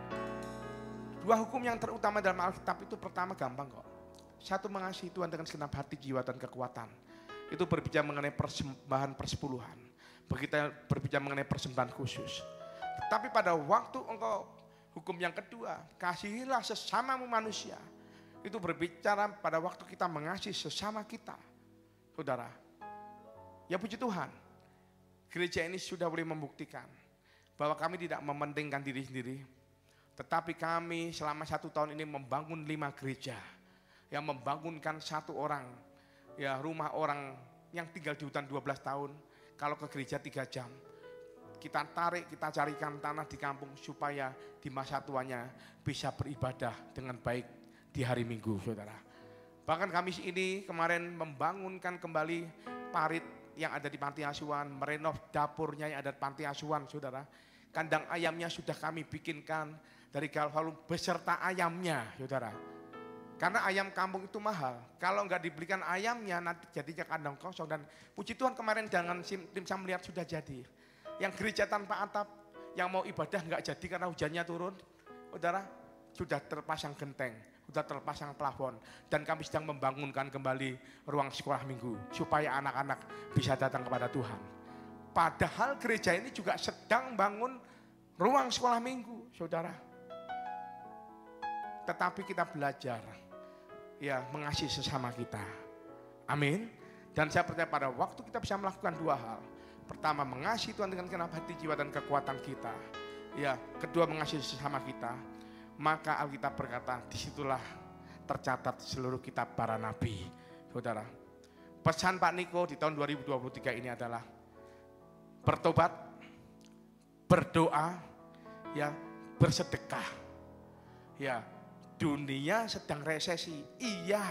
Dua hukum yang terutama dalam Alkitab itu pertama gampang kok. Satu, mengasihi Tuhan dengan segenap hati, jiwa dan kekuatan. Itu berbicara mengenai persembahan persepuluhan. Begitu berbicara mengenai persembahan khusus. Tetapi pada waktu engkau hukum yang kedua, kasihilah sesamamu manusia. Itu berbicara pada waktu kita mengasihi sesama kita. Saudara, ya puji Tuhan, gereja ini sudah boleh membuktikan bahwa kami tidak mementingkan diri sendiri. Tetapi kami selama 1 tahun ini membangun 5 gereja. Yang membangunkan 1 orang, ya rumah orang yang tinggal di hutan 12 tahun. Kalau ke gereja 3 jam. Kita tarik, kita carikan tanah di kampung supaya di masa tuanya bisa beribadah dengan baik di hari Minggu, saudara. Bahkan Kamis ini kemarin membangunkan kembali parit yang ada di panti asuhan, merenov dapurnya yang ada di panti asuhan, saudara. Kandang ayamnya sudah kami bikinkan dari Galvalum beserta ayamnya, saudara. Karena ayam kampung itu mahal. Kalau nggak dibelikan ayamnya nanti jadinya kandang kosong. Dan puji Tuhan kemarin dengan tim saya melihat sudah jadi. Yang gereja tanpa atap, yang mau ibadah nggak jadi karena hujannya turun, saudara, sudah terpasang genteng, sudah terpasang plafon, dan kami sedang membangunkan kembali ruang sekolah minggu supaya anak-anak bisa datang kepada Tuhan. Padahal gereja ini juga sedang bangun ruang sekolah minggu, saudara. Tetapi kita belajar, ya mengasihi sesama kita. Amin. Dan saya percaya pada waktu kita bisa melakukan 2 hal. Pertama, mengasihi Tuhan dengan segenap hati, jiwa dan kekuatan kita. Ya, kedua, mengasihi sesama kita. Maka Alkitab berkata, disitulah tercatat seluruh kitab para nabi. Saudara, pesan Pak Niko di tahun 2023 ini adalah bertobat, berdoa, ya bersedekah. Ya, dunia sedang resesi, iya.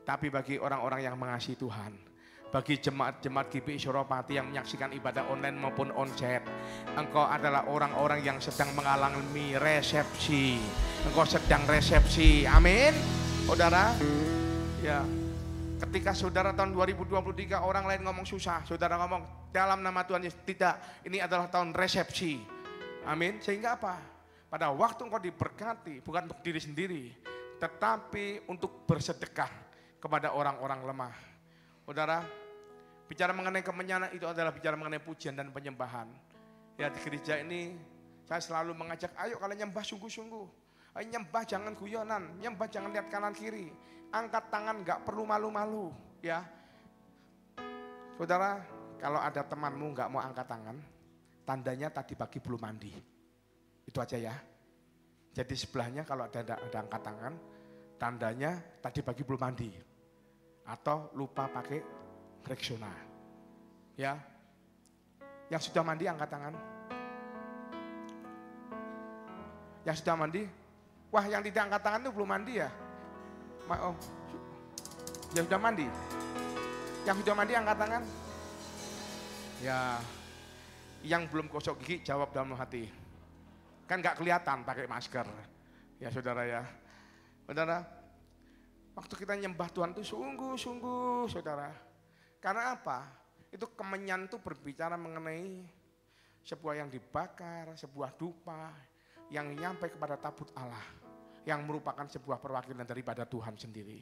Tapi bagi orang-orang yang mengasihi Tuhan, bagi jemaat-jemaat GPI Suropati yang menyaksikan ibadah online maupun onsite, engkau adalah orang-orang yang sedang mengalami resepsi. Engkau sedang resepsi, amin. Saudara, ya ketika saudara tahun 2023 orang lain ngomong susah, saudara ngomong dalam nama Tuhan Yesus, tidak, ini adalah tahun resepsi. Amin. Sehingga apa? Pada waktu engkau diberkati, bukan untuk diri sendiri, tetapi untuk bersedekah kepada orang-orang lemah. Saudara, bicara mengenai kemenyanan itu adalah bicara mengenai pujian dan penyembahan. Ya di gereja ini saya selalu mengajak, ayo kalian nyembah sungguh-sungguh. Ayo nyembah jangan guyonan, nyembah jangan lihat kanan kiri. Angkat tangan gak perlu malu-malu, ya. Saudara, kalau ada temanmu gak mau angkat tangan, tandanya tadi pagi belum mandi. Itu aja ya. Jadi sebelahnya kalau ada angkat tangan, tandanya tadi pagi belum mandi. Atau lupa pakai Rexona. Ya. Yang sudah mandi angkat tangan. Yang sudah mandi? Wah, yang tidak angkat tangan itu belum mandi ya? Oh, yang sudah mandi? Yang sudah mandi angkat tangan? Ya, yang belum gosok gigi jawab dalam hati. Kan nggak kelihatan pakai masker. Ya saudara ya. Saudara, waktu kita nyembah Tuhan itu sungguh-sungguh saudara. Karena apa? Itu kemenyan itu berbicara mengenai sebuah yang dibakar, sebuah dupa yang nyampe kepada tabut Allah. Yang merupakan sebuah perwakilan daripada Tuhan sendiri.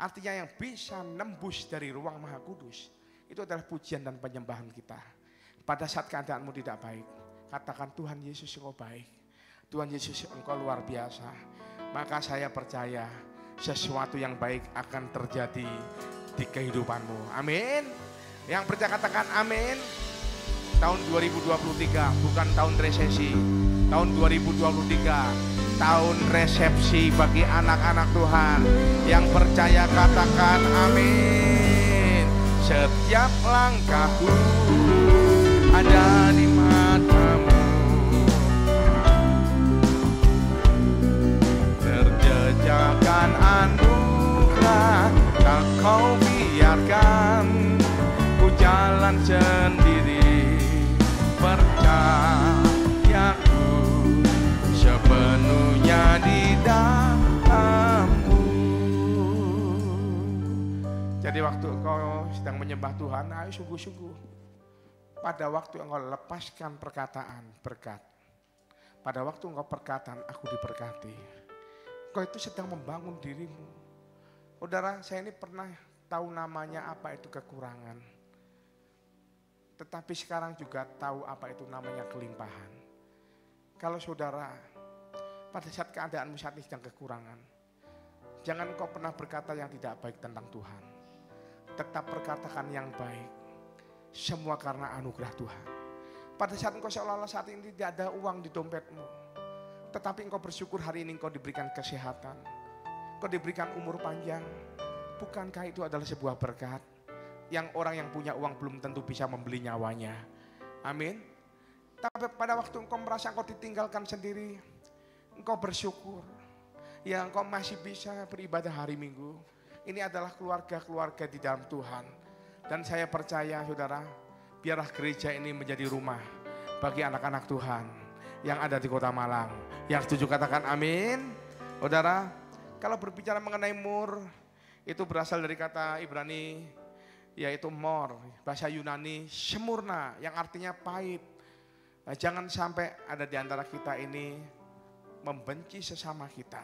Artinya yang bisa nembus dari ruang Maha Kudus. Itu adalah pujian dan penyembahan kita. Pada saat keadaanmu tidak baik, katakan Tuhan Yesus engkau baik. Tuhan Yesus engkau luar biasa. Maka saya percaya sesuatu yang baik akan terjadi di kehidupanmu. Amin. Yang percaya katakan amin. Tahun 2023 bukan tahun resesi. Tahun 2023 tahun resepsi bagi anak-anak Tuhan. Yang percaya katakan amin. Setiap langkahku ada di matamu, terjejakkan anugerah, tak kau biarkan ku jalan sendiri. Percayaku sepenuhnya di dalammu. Jadi waktu engkau sedang menyembah Tuhan, ayo sungguh-sungguh. Pada waktu engkau lepaskan perkataan berkat. Pada waktu engkau perkataan aku diberkati. Engkau itu sedang membangun dirimu. Saudara, saya ini pernah tahu namanya apa itu kekurangan. Tetapi sekarang juga tahu apa itu namanya kelimpahan. Kalau saudara, pada saat keadaanmu saat ini sedang kekurangan, jangan kau pernah berkata yang tidak baik tentang Tuhan. Tetap berkatakan yang baik. Semua karena anugerah Tuhan. Pada saat engkau seolah-olah saat ini tidak ada uang di dompetmu. Tetapi engkau bersyukur hari ini engkau diberikan kesehatan. Engkau diberikan umur panjang. Bukankah itu adalah sebuah berkat? Yang orang yang punya uang belum tentu bisa membeli nyawanya. Amin. Tapi pada waktu engkau merasa engkau ditinggalkan sendiri, engkau bersyukur. Ya engkau masih bisa beribadah hari Minggu. Ini adalah keluarga-keluarga di dalam Tuhan. Dan saya percaya saudara, biarlah gereja ini menjadi rumah bagi anak-anak Tuhan yang ada di Kota Malang. Yang setuju katakan amin. Saudara, kalau berbicara mengenai mur, itu berasal dari kata Ibrani, yaitu mor, bahasa Yunani semurna, yang artinya pahit. Nah, jangan sampai ada di antara kita ini membenci sesama kita.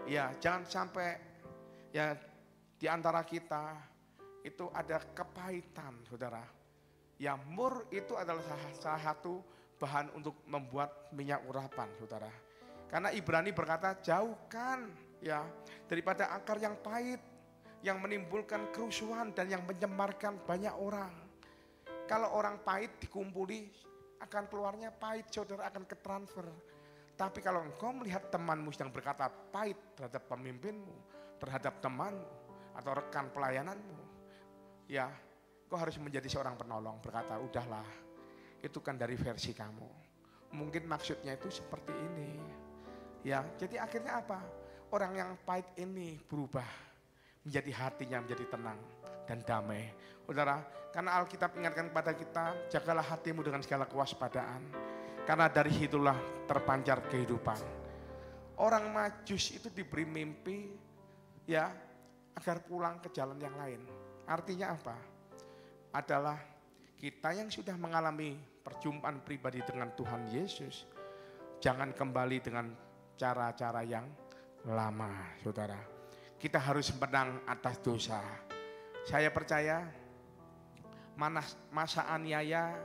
Ya, jangan sampai ya di antara kita itu ada kepahitan, saudara. Ya, mur itu adalah salah satu bahan untuk membuat minyak urapan, saudara. Karena Ibrani berkata, jauhkan ya daripada akar yang pahit, yang menimbulkan kerusuhan dan yang mencemarkan banyak orang. Kalau orang pahit dikumpuli, akan keluarnya pahit, saudara, akan ketransfer. Tapi kalau engkau melihat temanmu sedang berkata pahit terhadap pemimpinmu, terhadap temanmu, atau rekan pelayananmu, ya, kau harus menjadi seorang penolong, berkata, udahlah, itu kan dari versi kamu. Mungkin maksudnya itu seperti ini. Ya, jadi akhirnya apa? Orang yang pahit ini berubah menjadi hatinya menjadi tenang dan damai. Saudara, karena Alkitab ingatkan kepada kita, jagalah hatimu dengan segala kewaspadaan. Karena dari situlah terpancar kehidupan. Orang Majus itu diberi mimpi, ya, agar pulang ke jalan yang lain. Artinya apa? Adalah kita yang sudah mengalami perjumpaan pribadi dengan Tuhan Yesus, jangan kembali dengan cara-cara yang lama, saudara. Kita harus menang atas dosa. Saya percaya masa aniaya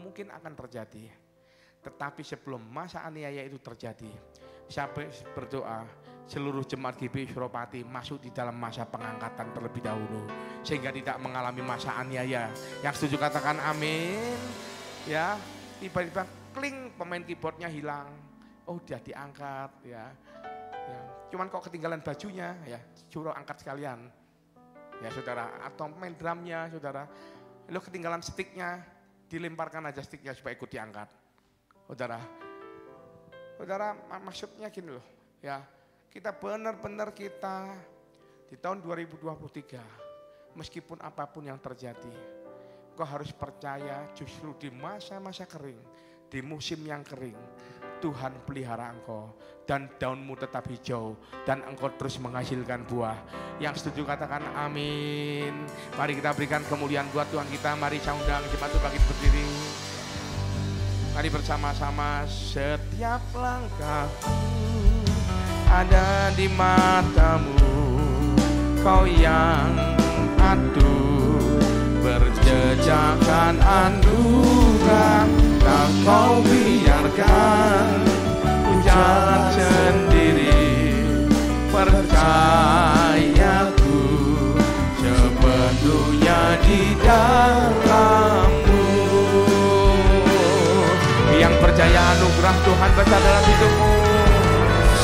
mungkin akan terjadi. Tetapi sebelum masa aniaya itu terjadi, saya berdoa seluruh jemaat GBI Suropati masuk di dalam masa pengangkatan terlebih dahulu, sehingga tidak mengalami masa aniaya. Yang setuju katakan amin. Ya, tiba-tiba kling, pemain keyboardnya hilang. Oh, dia diangkat, ya. Cuman kok ketinggalan bajunya, ya, suruh angkat sekalian. Ya saudara, atau main drumnya saudara, lo ketinggalan sticknya, dilemparkan aja sticknya supaya ikut diangkat. Saudara, Saudara, maksudnya gini loh, ya, kita benar-benar kita di tahun 2023, meskipun apapun yang terjadi, kau harus percaya justru di masa-masa kering, di musim yang kering, Tuhan pelihara engkau dan daunmu tetap hijau dan engkau terus menghasilkan buah. Yang setuju katakan amin. Mari kita berikan kemuliaan buat Tuhan kita. Mari saya undang jemaat bangkit berdiri. Mari bersama-sama. Setiap langkahku ada di matamu, kau yang atur berjejakan anugerah, tak kau biarkan ku jalan sendiri. Percayaku sepenuhnya di dalam-Mu. Yang percaya anugerah Tuhan besar dalam hidupmu.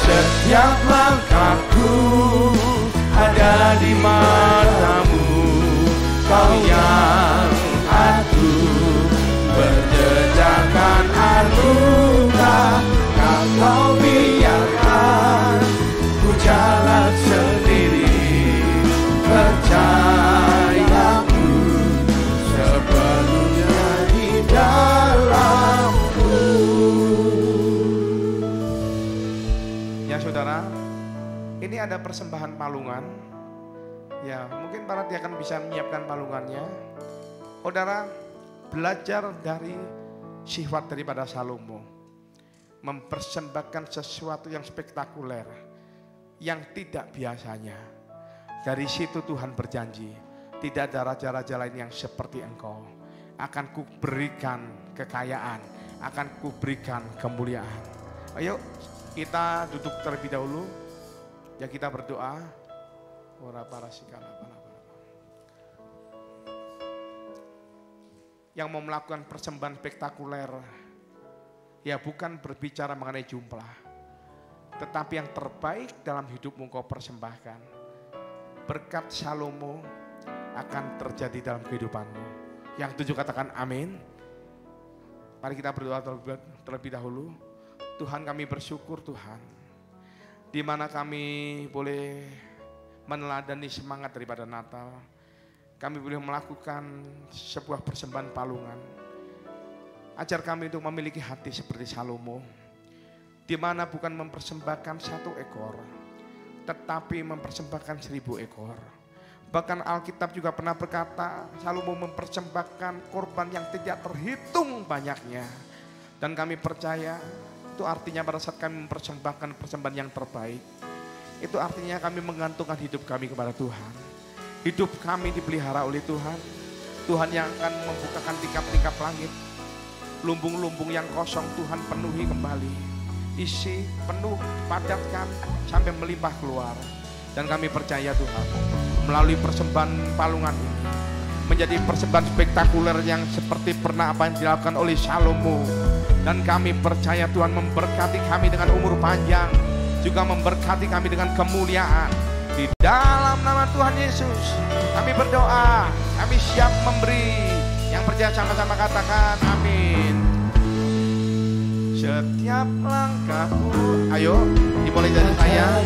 Setiap langkahku ada di matamu, kau yang atur berjejakan anugerah, tak kau biarkan ku jalan sendiri. Percayaku sepenuhnya di dalam-Mu. Ya saudara, ini ada persembahan palungan. Ya, mungkin para diakan bisa menyiapkan palungannya. Saudara, belajar dari sifat daripada Salomo. Mempersembahkan sesuatu yang spektakuler, yang tidak biasanya. Dari situ Tuhan berjanji, tidak ada raja-raja lain yang seperti engkau. Akan kuberikan kekayaan, akan kuberikan kemuliaan. Ayo kita duduk terlebih dahulu. Ya kita berdoa. Yang mau melakukan persembahan spektakuler, ya bukan berbicara mengenai jumlah, tetapi yang terbaik dalam hidupmu kau persembahkan. Berkat Salomo akan terjadi dalam kehidupanmu. Yang tujuh katakan amin. Mari kita berdoa terlebih dahulu. Tuhan, kami bersyukur Tuhan, di mana kami boleh meneladani semangat daripada Natal. Kami boleh melakukan sebuah persembahan palungan. Ajar kami untuk memiliki hati seperti Salomo, di mana bukan mempersembahkan 1 ekor, tetapi mempersembahkan 1000 ekor. Bahkan Alkitab juga pernah berkata, Salomo mempersembahkan korban yang tidak terhitung banyaknya. Dan kami percaya, itu artinya pada saat kami mempersembahkan persembahan yang terbaik, itu artinya kami menggantungkan hidup kami kepada Tuhan. Hidup kami dipelihara oleh Tuhan. Tuhan yang akan membukakan tingkap-tingkap langit. Lumbung-lumbung yang kosong Tuhan penuhi kembali. Isi, penuh, padatkan sampai melimpah keluar. Dan kami percaya Tuhan, melalui persembahan palungan ini menjadi persembahan spektakuler yang seperti pernah apa yang dilakukan oleh Salomo. Dan kami percaya Tuhan memberkati kami dengan umur panjang, juga memberkati kami dengan kemuliaan. Di dalam nama Tuhan Yesus kami berdoa, kami siap memberi. Yang percaya sama-sama katakan amin. Setiap langkahku, ayo dimulai dari saya.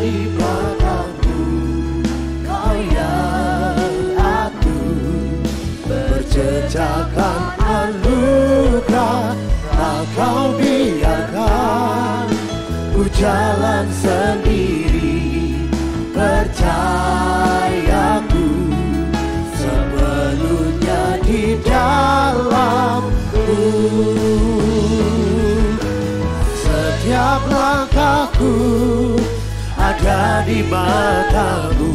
Kau yang atur berjejakan anugerah, tak kau biarkan ku jalan sendiri. Percayaku sepenuhnya di dalam-Mu. Setiap langkahku ada di mata-Mu,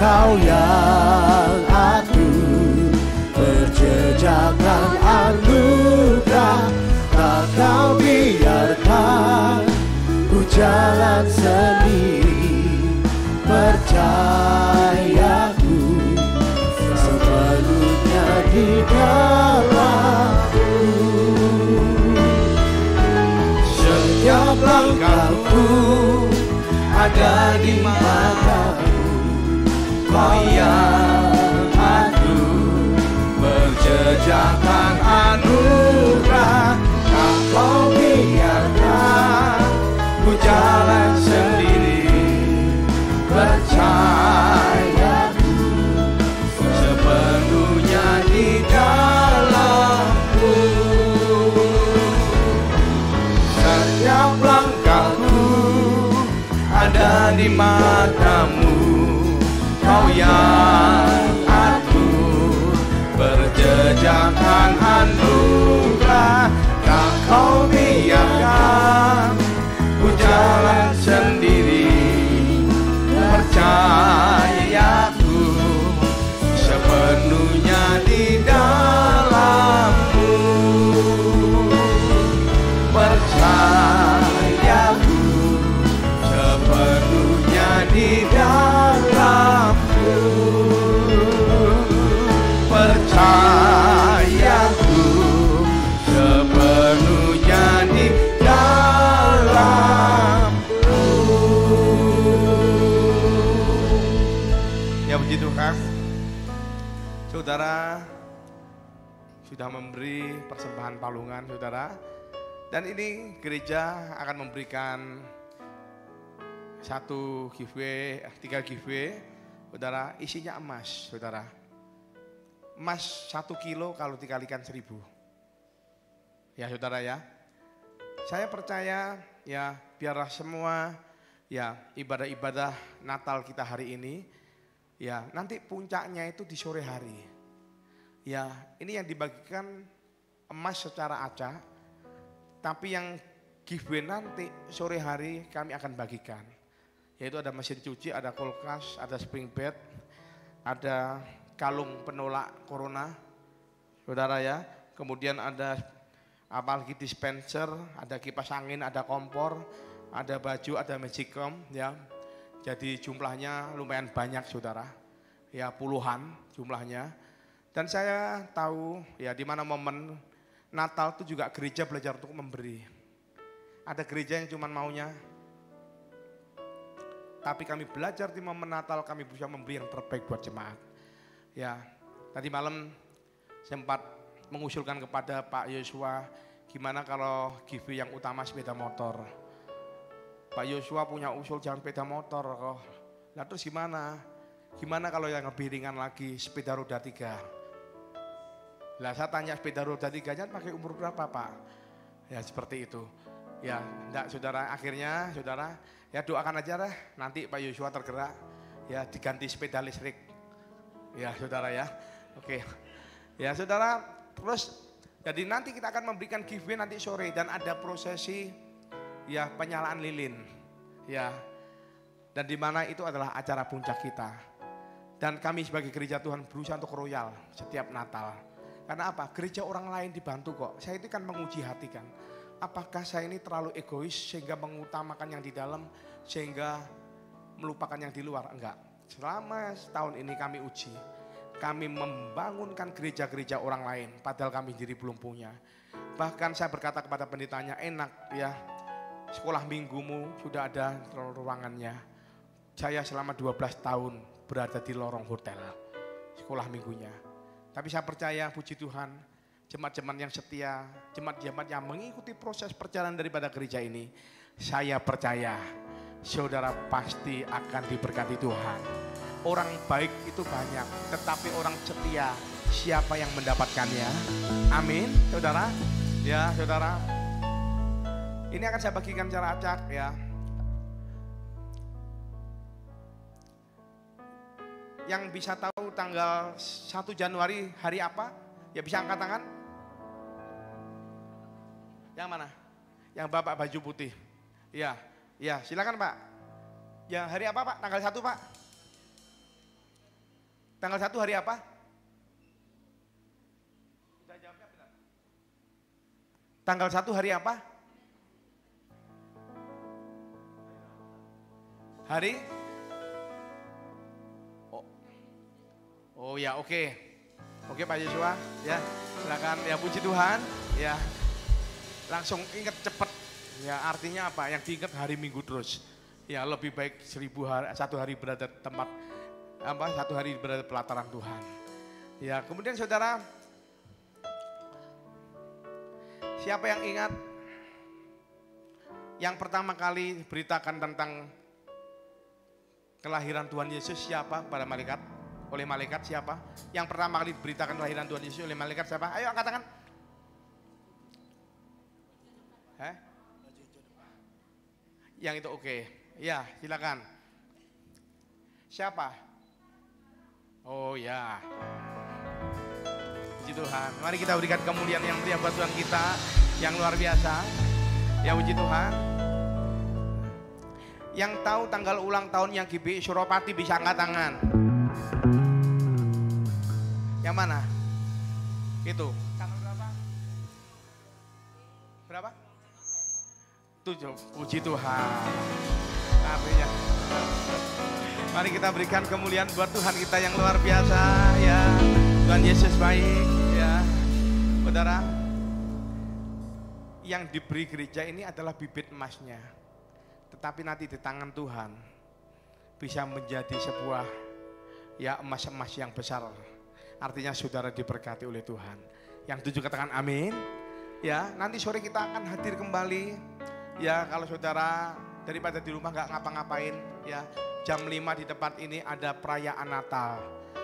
Kau yang atur berjejakan anugerah, tak Kau biarkan ku jalan sendiri. Percayaku sepenuhnya di dalam-Mu. Setiap langkahku ada di mata-Mu, Kau yang atur berjejakan anugerah, tak Kau biarkan di matamu, kau yang atur berjejakan anugerah, tak kau biarkan ku jalan sendiri. Percayaku sepenuhnya di dalammu, percayaku sepenuhnya di dalammu, percayaku sepenuhnya di dalammu. Ya puji Tuhan, saudara sudah memberi persembahan palungan saudara. Dan ini gereja akan memberikan 3 giveaway, saudara, isinya emas, saudara. Emas 1 kilo kalau dikalikan 1000. Ya saudara ya. Saya percaya ya biarlah semua ya ibadah-ibadah Natal kita hari ini, ya nanti puncaknya itu di sore hari. Ya ini yang dibagikan emas secara acak. Tapi yang giveaway nanti sore hari kami akan bagikan. Yaitu ada mesin cuci, ada kulkas, ada spring bed, ada kalung penolak corona, saudara ya. Kemudian ada apalagi dispenser, ada kipas angin, ada kompor, ada baju, ada magicom ya. Jadi jumlahnya lumayan banyak saudara. Ya puluhan jumlahnya. Dan saya tahu ya di mana momen Natal itu juga gereja belajar untuk memberi. Ada gereja yang cuma maunya, tapi kami belajar di momen Natal kami bisa memberi yang terbaik buat jemaat. Ya, tadi malam sempat mengusulkan kepada Pak Yosua, gimana kalau giveaway yang utama sepeda motor. Pak Yosua punya usul jangan sepeda motor kok. Lah terus gimana? Gimana kalau yang lebih ringan lagi sepeda roda 3? Lah saya tanya sepeda roda 3-nya pakai umur berapa Pak? Ya seperti itu. Ya enggak saudara, akhirnya saudara ya doakan aja lah nanti Pak Yosua tergerak ya diganti sepeda listrik. Ya saudara ya. Oke. Ya saudara, terus jadi nanti kita akan memberikan giveaway nanti sore dan ada prosesi ya penyalaan lilin. Ya. Dan di mana itu adalah acara puncak kita. Dan kami sebagai gereja Tuhan berusaha untuk royal setiap Natal. Karena apa? Gereja orang lain dibantu kok. Saya itu kan menguji hati kan. Apakah saya ini terlalu egois sehingga mengutamakan yang di dalam sehingga melupakan yang di luar? Enggak. Selama setahun ini kami uji. Kami membangunkan gereja-gereja orang lain padahal kami sendiri belum punya. Bahkan saya berkata kepada pendetanya, enak ya sekolah minggumu sudah ada ruangannya. Saya selama 12 tahun berada di lorong hotel sekolah minggunya. Tapi saya percaya puji Tuhan, jemaat-jemaat yang setia, jemaat-jemaat yang mengikuti proses perjalanan daripada gereja ini, saya percaya saudara pasti akan diberkati Tuhan. Orang baik itu banyak, tetapi orang setia siapa yang mendapatkannya? Amin, saudara. Ya, saudara. Ini akan saya bagikan secara acak ya. Yang bisa tahu tanggal 1 Januari hari apa? Ya bisa angkat tangan. Yang mana? Yang Bapak baju putih. Ya, ya silakan Pak. Yang hari apa Pak? Tanggal 1 Pak? Tanggal 1 hari apa? Bisa jawabnya benar. Tanggal 1 hari apa? Hari? Oh ya oke. Oke Pak Yosua ya silakan ya puji Tuhan ya langsung ingat cepet ya artinya apa yang diingat hari Minggu terus ya lebih baik 1000 hari 1 hari berada tempat apa 1 hari berada pelataran Tuhan ya kemudian saudara siapa yang ingat yang pertama kali beritakan tentang kelahiran Tuhan Yesus siapa pada malaikat? Oleh malaikat siapa? Yang pertama kali diberitakan kelahiran Tuhan Yesus oleh malaikat siapa? Ayo angkat tangan. Yang itu oke. Ya silakan. Siapa? Oh ya. Puji Tuhan. Mari kita berikan kemuliaan yang meriah buat Tuhan kita yang luar biasa. Ya puji Tuhan. Yang tahu tanggal ulang tahunnya GBI Suropati bisa angkat tangan. Yang mana? Itu. Tanggal berapa? Berapa? 7. Puji Tuhan. Artinya. Mari kita berikan kemuliaan buat Tuhan kita yang luar biasa ya. Tuhan Yesus baik ya. Saudara, yang diberi gereja ini adalah bibit emasnya. Tetapi nanti di tangan Tuhan bisa menjadi sebuah ya emas-emas yang besar. Artinya saudara diberkati oleh Tuhan. Yang 7 katakan amin. Ya, nanti sore kita akan hadir kembali. Ya, kalau saudara daripada di rumah nggak ngapa-ngapain, ya jam 5 di tempat ini ada perayaan Natal.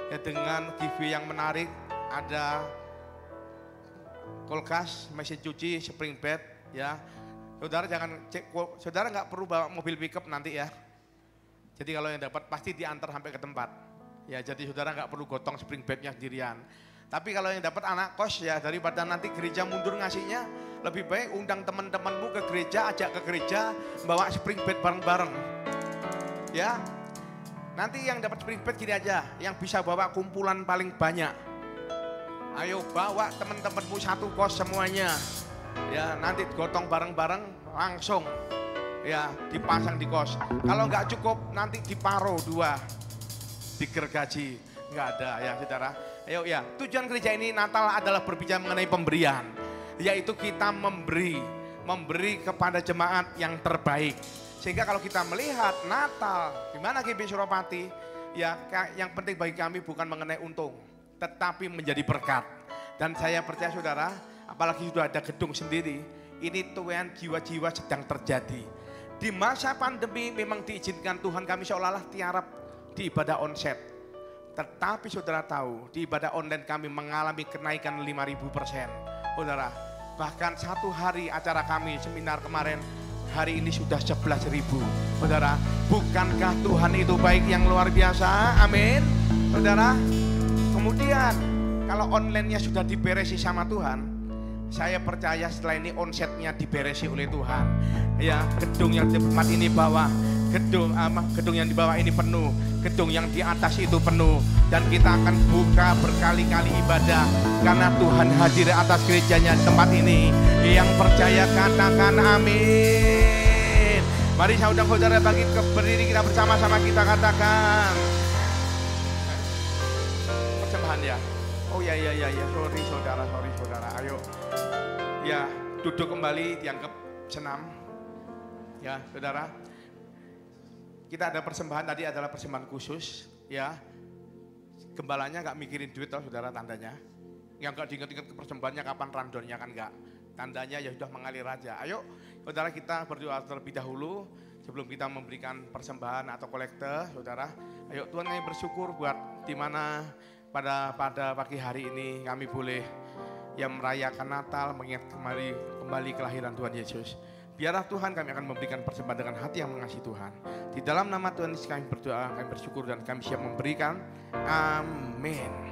Ya dengan giveaway yang menarik, ada kulkas, mesin cuci, spring bed, ya. Saudara jangan cek, saudara nggak perlu bawa mobil pickup nanti ya. Jadi kalau yang dapat pasti diantar sampai ke tempat. Ya jadi saudara nggak perlu gotong spring bednya sendirian. Tapi kalau yang dapat anak kos ya daripada nanti gereja mundur ngasihnya, lebih baik undang teman-temanmu ke gereja, ajak ke gereja, bawa spring bed bareng-bareng. Ya, nanti yang dapat spring bed gini aja, yang bisa bawa kumpulan paling banyak. Ayo bawa teman-temanmu satu kos semuanya. Ya nanti gotong bareng-bareng langsung ya dipasang di kos. Kalau nggak cukup nanti diparo 2. Digergaji, nggak ada ya saudara. Ayo ya, tujuan gereja ini Natal adalah berbicara mengenai pemberian. Yaitu kita memberi kepada jemaat yang terbaik. Sehingga kalau kita melihat Natal, gimana GBI Suropati, ya yang penting bagi kami bukan mengenai untung. Tetapi menjadi berkat. Dan saya percaya saudara, apalagi sudah ada gedung sendiri, ini tuan jiwa-jiwa sedang terjadi. Di masa pandemi memang diizinkan Tuhan kami seolah-olah tiarap di ibadah onset. Tetapi saudara tahu, di ibadah online kami mengalami kenaikan 5.000%. Saudara, bahkan satu hari acara kami seminar kemarin, hari ini sudah 11.000. Saudara, bukankah Tuhan itu baik yang luar biasa? Amin. Saudara, kemudian kalau online-nya sudah diberesi sama Tuhan, saya percaya setelah ini onsetnya diberesi oleh Tuhan. Ya, gedung yang di tempat ini bawah, gedung yang di bawah ini penuh, gedung yang di atas itu penuh, dan kita akan buka berkali-kali ibadah karena Tuhan hadir di atas gerejanya di tempat ini. Yang percaya katakan amin. Mari saudara-saudara bangkit berdiri, kita bersama-sama kita katakan persembahan ya. Oh ya, sorry saudara, ayo. Ya, duduk kembali, dianggap senam. Ya, saudara. Kita ada persembahan, tadi adalah persembahan khusus, ya. Gembalanya nggak mikirin duit loh, saudara, tandanya. Yang nggak diingat-ingat ke persembahannya kapan randonnya kan nggak. Tandanya ya sudah mengalir aja. Ayo, saudara kita berdoa terlebih dahulu sebelum kita memberikan persembahan atau kolekte, saudara. Ayo Tuhan kami bersyukur buat dimana pada pagi hari ini kami boleh yang merayakan Natal, mengingat kembali kelahiran Tuhan Yesus. Biarlah Tuhan kami akan memberikan persembahan dengan hati yang mengasihi Tuhan. Di dalam nama Tuhan Yesus kami berdoa, kami bersyukur dan kami siap memberikan. Amin.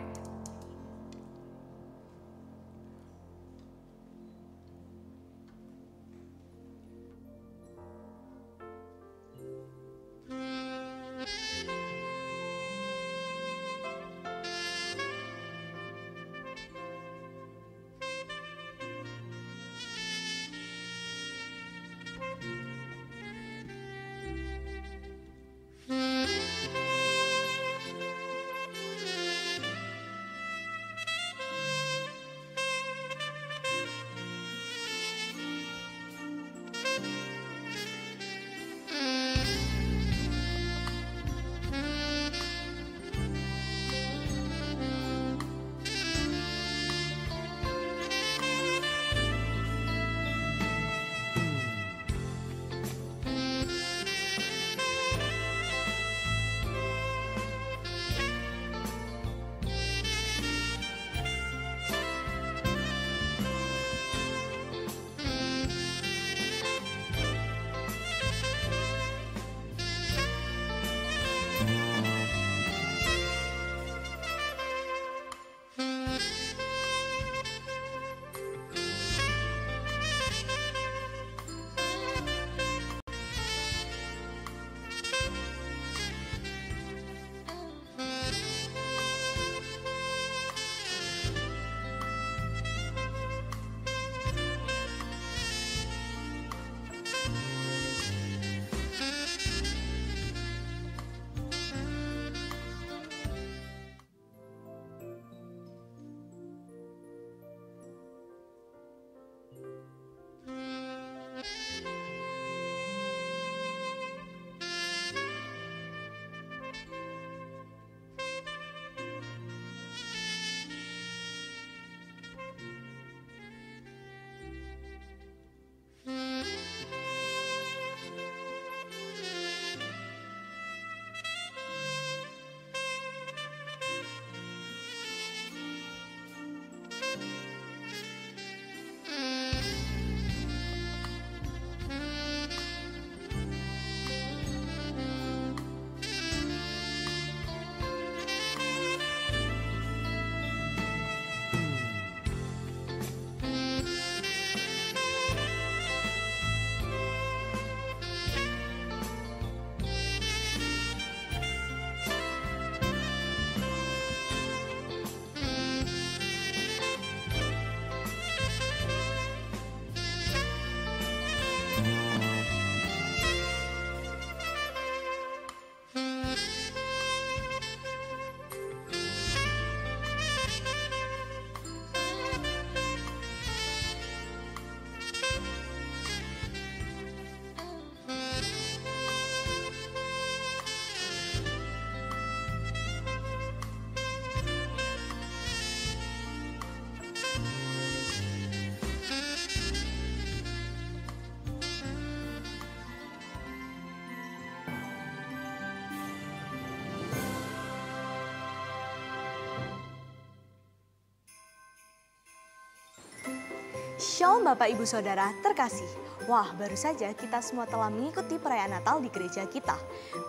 Shalom Bapak Ibu Saudara terkasih. Wah, baru saja kita semua telah mengikuti perayaan Natal di gereja kita.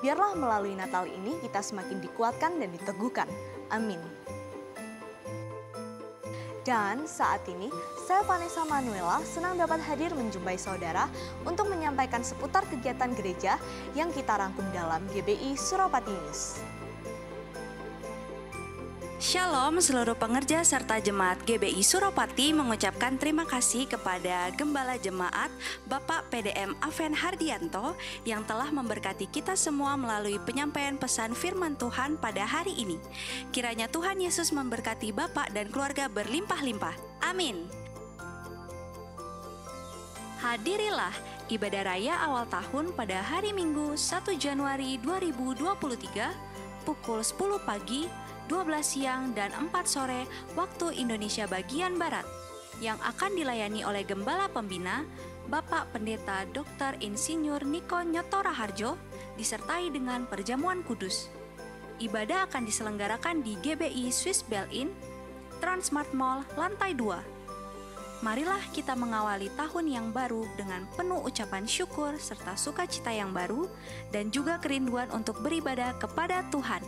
Biarlah melalui Natal ini kita semakin dikuatkan dan diteguhkan. Amin. Dan saat ini, saya Vanessa Manuela senang dapat hadir menjumpai saudara untuk menyampaikan seputar kegiatan gereja yang kita rangkum dalam GBI Suropati News. Shalom seluruh pengerja serta jemaat GBI Suropati mengucapkan terima kasih kepada Gembala Jemaat Bapak PDM Aven Hardianto yang telah memberkati kita semua melalui penyampaian pesan firman Tuhan pada hari ini. Kiranya Tuhan Yesus memberkati Bapak dan keluarga berlimpah-limpah. Amin. Hadirilah ibadah raya awal tahun pada hari Minggu 1 Januari 2023 pukul 10 pagi, 12 siang dan 4 sore waktu Indonesia bagian Barat yang akan dilayani oleh Gembala Pembina Bapak Pendeta Dr. Insinyur Niko Nyoto Raharjo disertai dengan perjamuan kudus. Ibadah akan diselenggarakan di GBI Swiss Bell Inn, Transmart Mall, lantai 2. Marilah kita mengawali tahun yang baru dengan penuh ucapan syukur serta sukacita yang baru dan juga kerinduan untuk beribadah kepada Tuhan.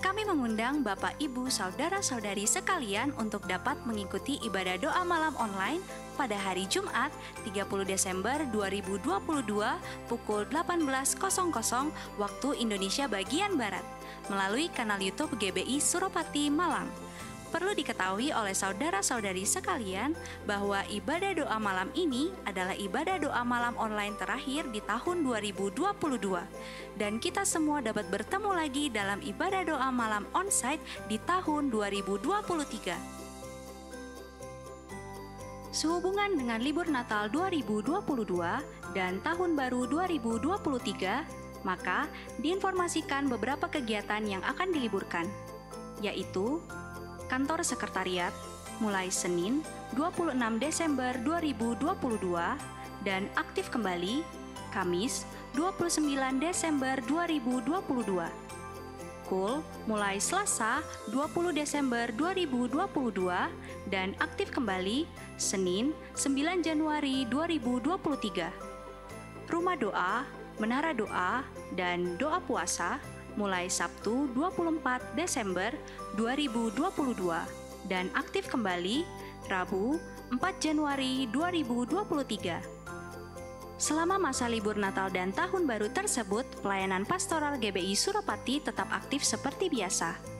Kami mengundang Bapak, Ibu, Saudara-saudari sekalian untuk dapat mengikuti ibadah doa malam online pada hari Jumat 30 Desember 2022 pukul 18.00 waktu Indonesia bagian Barat melalui kanal YouTube GBI Suropati Malang. Perlu diketahui oleh saudara-saudari sekalian bahwa ibadah doa malam ini adalah ibadah doa malam online terakhir di tahun 2022 dan kita semua dapat bertemu lagi dalam ibadah doa malam onsite di tahun 2023. Sehubungan dengan libur Natal 2022 dan Tahun Baru 2023, maka diinformasikan beberapa kegiatan yang akan diliburkan, yaitu Kantor Sekretariat mulai Senin 26 Desember 2022 dan aktif kembali Kamis 29 Desember 2022. KUL mulai Selasa 20 Desember 2022 dan aktif kembali Senin 9 Januari 2023. Rumah Doa, Menara Doa, dan Doa Puasa mulai Sabtu 24 Desember 2022 dan aktif kembali Rabu 4 Januari 2023. Selama masa libur Natal dan Tahun Baru tersebut, pelayanan pastoral GBI Suropati tetap aktif seperti biasa.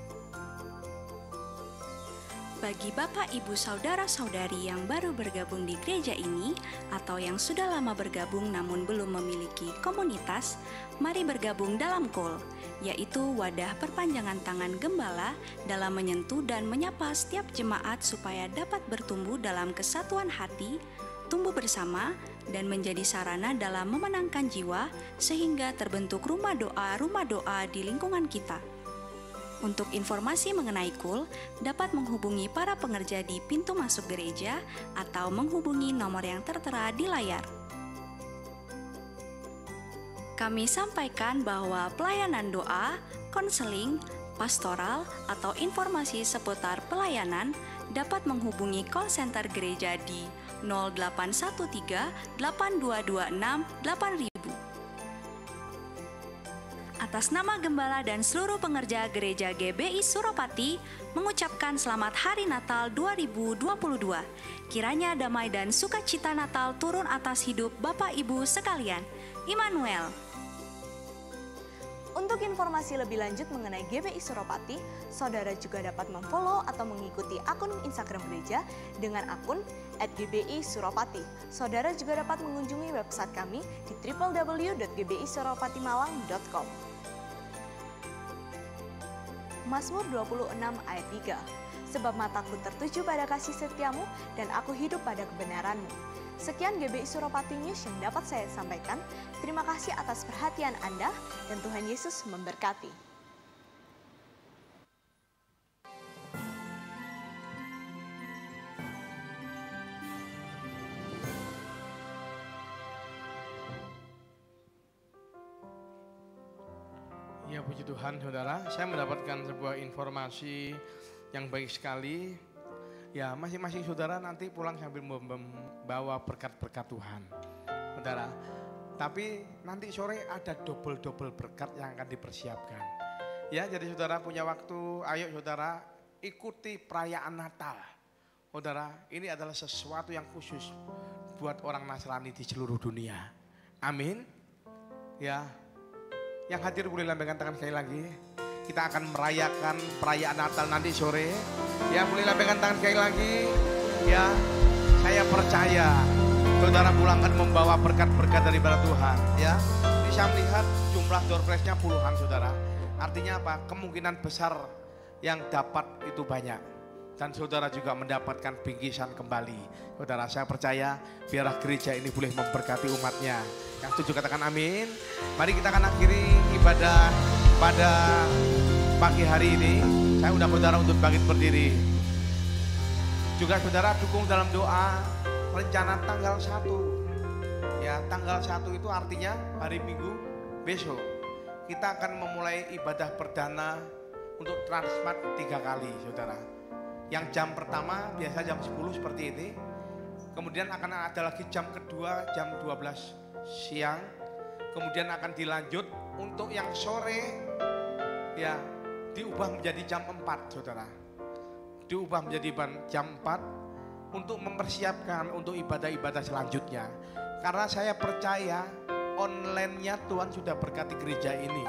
Bagi Bapak, Ibu, Saudara-saudari yang baru bergabung di gereja ini atau yang sudah lama bergabung namun belum memiliki komunitas, mari bergabung dalam KUL, yaitu wadah perpanjangan tangan gembala dalam menyentuh dan menyapa setiap jemaat supaya dapat bertumbuh dalam kesatuan hati, tumbuh bersama, dan menjadi sarana dalam memenangkan jiwa sehingga terbentuk rumah doa di lingkungan kita. Untuk informasi mengenai KUL, dapat menghubungi para pengerja di pintu masuk gereja atau menghubungi nomor yang tertera di layar. Kami sampaikan bahwa pelayanan doa, konseling, pastoral, atau informasi seputar pelayanan dapat menghubungi call center gereja di 0813 8226 8000. Atas nama Gembala dan seluruh pengerja gereja GBI Suropati mengucapkan selamat Hari Natal 2022. Kiranya damai dan sukacita Natal turun atas hidup Bapak Ibu sekalian. Immanuel. Untuk informasi lebih lanjut mengenai GBI Suropati, saudara juga dapat memfollow atau mengikuti akun Instagram gereja dengan akun @GBI-Suropati. Saudara juga dapat mengunjungi website kami di www.gbisuropatimalang.com. Mazmur 26 ayat 3. Sebab mataku tertuju pada kasih setiamu dan aku hidup pada kebenaranmu. Sekian GBI Suropati News yang dapat saya sampaikan. Terima kasih atas perhatian Anda dan Tuhan Yesus memberkati. Ya, puji Tuhan saudara, saya mendapatkan sebuah informasi yang baik sekali, Ya, masing-masing saudara nanti pulang sambil membawa berkat-berkat Tuhan. Saudara, tapi nanti sore ada double-double berkat yang akan dipersiapkan. Ya, jadi saudara punya waktu, ayo saudara ikuti perayaan Natal. Saudara, ini adalah sesuatu yang khusus buat orang Nasrani di seluruh dunia. Amin. Ya, yang hadir boleh lambaikan tangan sekali lagi. Kita akan merayakan perayaan Natal nanti sore. Ya, boleh lambaikan tangan sekali lagi. Ya, saya percaya saudara pulang akan membawa berkat-berkat daripada Tuhan. Ya, ini saya melihat jumlah door prize-nya puluhan saudara. Artinya apa? Kemungkinan besar yang dapat itu banyak. Dan saudara juga mendapatkan bingkisan kembali. Saudara, saya percaya biarlah gereja ini boleh memberkati umatnya. Yang setuju katakan amin. Mari kita akan akhiri ibadah pada pagi hari ini. Saya undang saudara untuk bangkit berdiri. Juga saudara dukung dalam doa rencana tanggal 1. Ya, tanggal 1 itu artinya hari Minggu besok. Kita akan memulai ibadah perdana untuk Transmart 3 kali saudara. Yang jam pertama biasa jam 10 seperti ini. Kemudian akan ada lagi jam kedua jam 12 siang. Kemudian akan dilanjut untuk yang sore ya diubah menjadi jam 4 saudara. Diubah menjadi jam 4 untuk mempersiapkan untuk ibadah-ibadah selanjutnya. Karena saya percaya online-nya Tuhan sudah berkati gereja ini.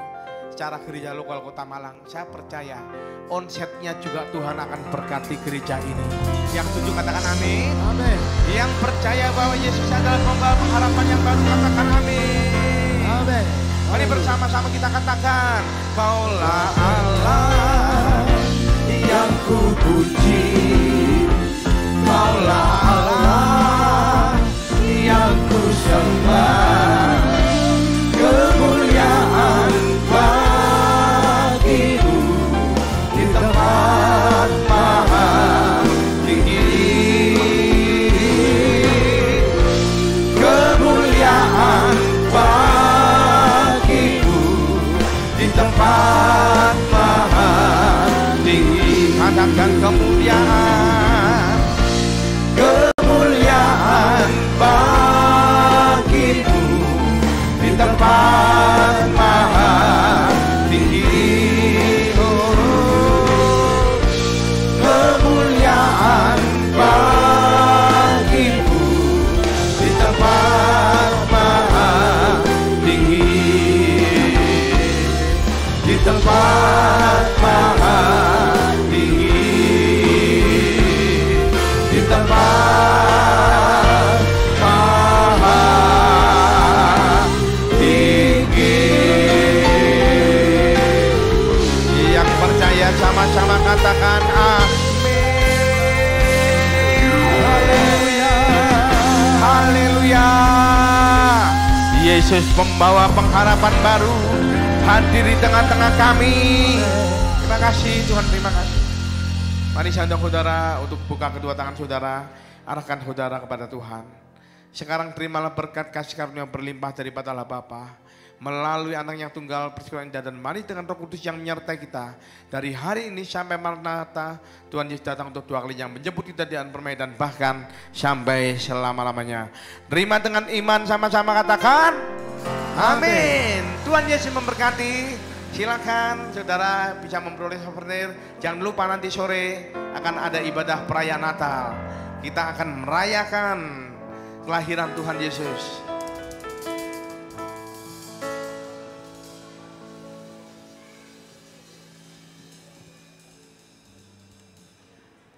Secara gereja lokal Kota Malang, saya percaya onsetnya juga Tuhan akan berkati gereja ini. Yang setuju katakan amin. Amin. Yang percaya bahwa Yesus adalah pembawa pengharapan yang baru katakan amin. Amin. Mari bersama-sama kita katakan, Kaulah Allah yang ku puji, Kaulah Allah yang ku sembah, kemuliaan bagimu di tempat maha tinggi, kemuliaan bagimu di tempat maha tinggi. Katakan kemuliaan, kemuliaan bagimu di tempat maha tinggi. Oh, kemuliaan bagimu di tempat maha tinggi, di tempat maha tinggi, di tempat maha tinggi. Yang percaya sama-sama katakan amin. Haleluya. Haleluya. Yesus pembawa pengharapan baru hadir di tengah-tengah kami. Terima kasih Tuhan, terima kasih. Mari saya undang saudara untuk buka kedua tangan saudara, arahkan saudara kepada Tuhan. Sekarang terimalah berkat kasih karunia berlimpah daripada Allah Bapa melalui anak yang tunggal persekutuan Indah, dan mari dengan Roh Kudus yang menyertai kita dari hari ini sampai Maranatha. Tuhan Yesus datang untuk 2 kali yang menjemput kita di alam permai dan bahkan sampai selama-lamanya. Terima dengan iman, sama-sama katakan amin. Tuhan Yesus memberkati. Silakan saudara bisa memperoleh souvenir. Jangan lupa nanti sore akan ada ibadah perayaan Natal. Kita akan merayakan kelahiran Tuhan Yesus.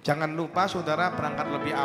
Jangan lupa saudara berangkat lebih awal.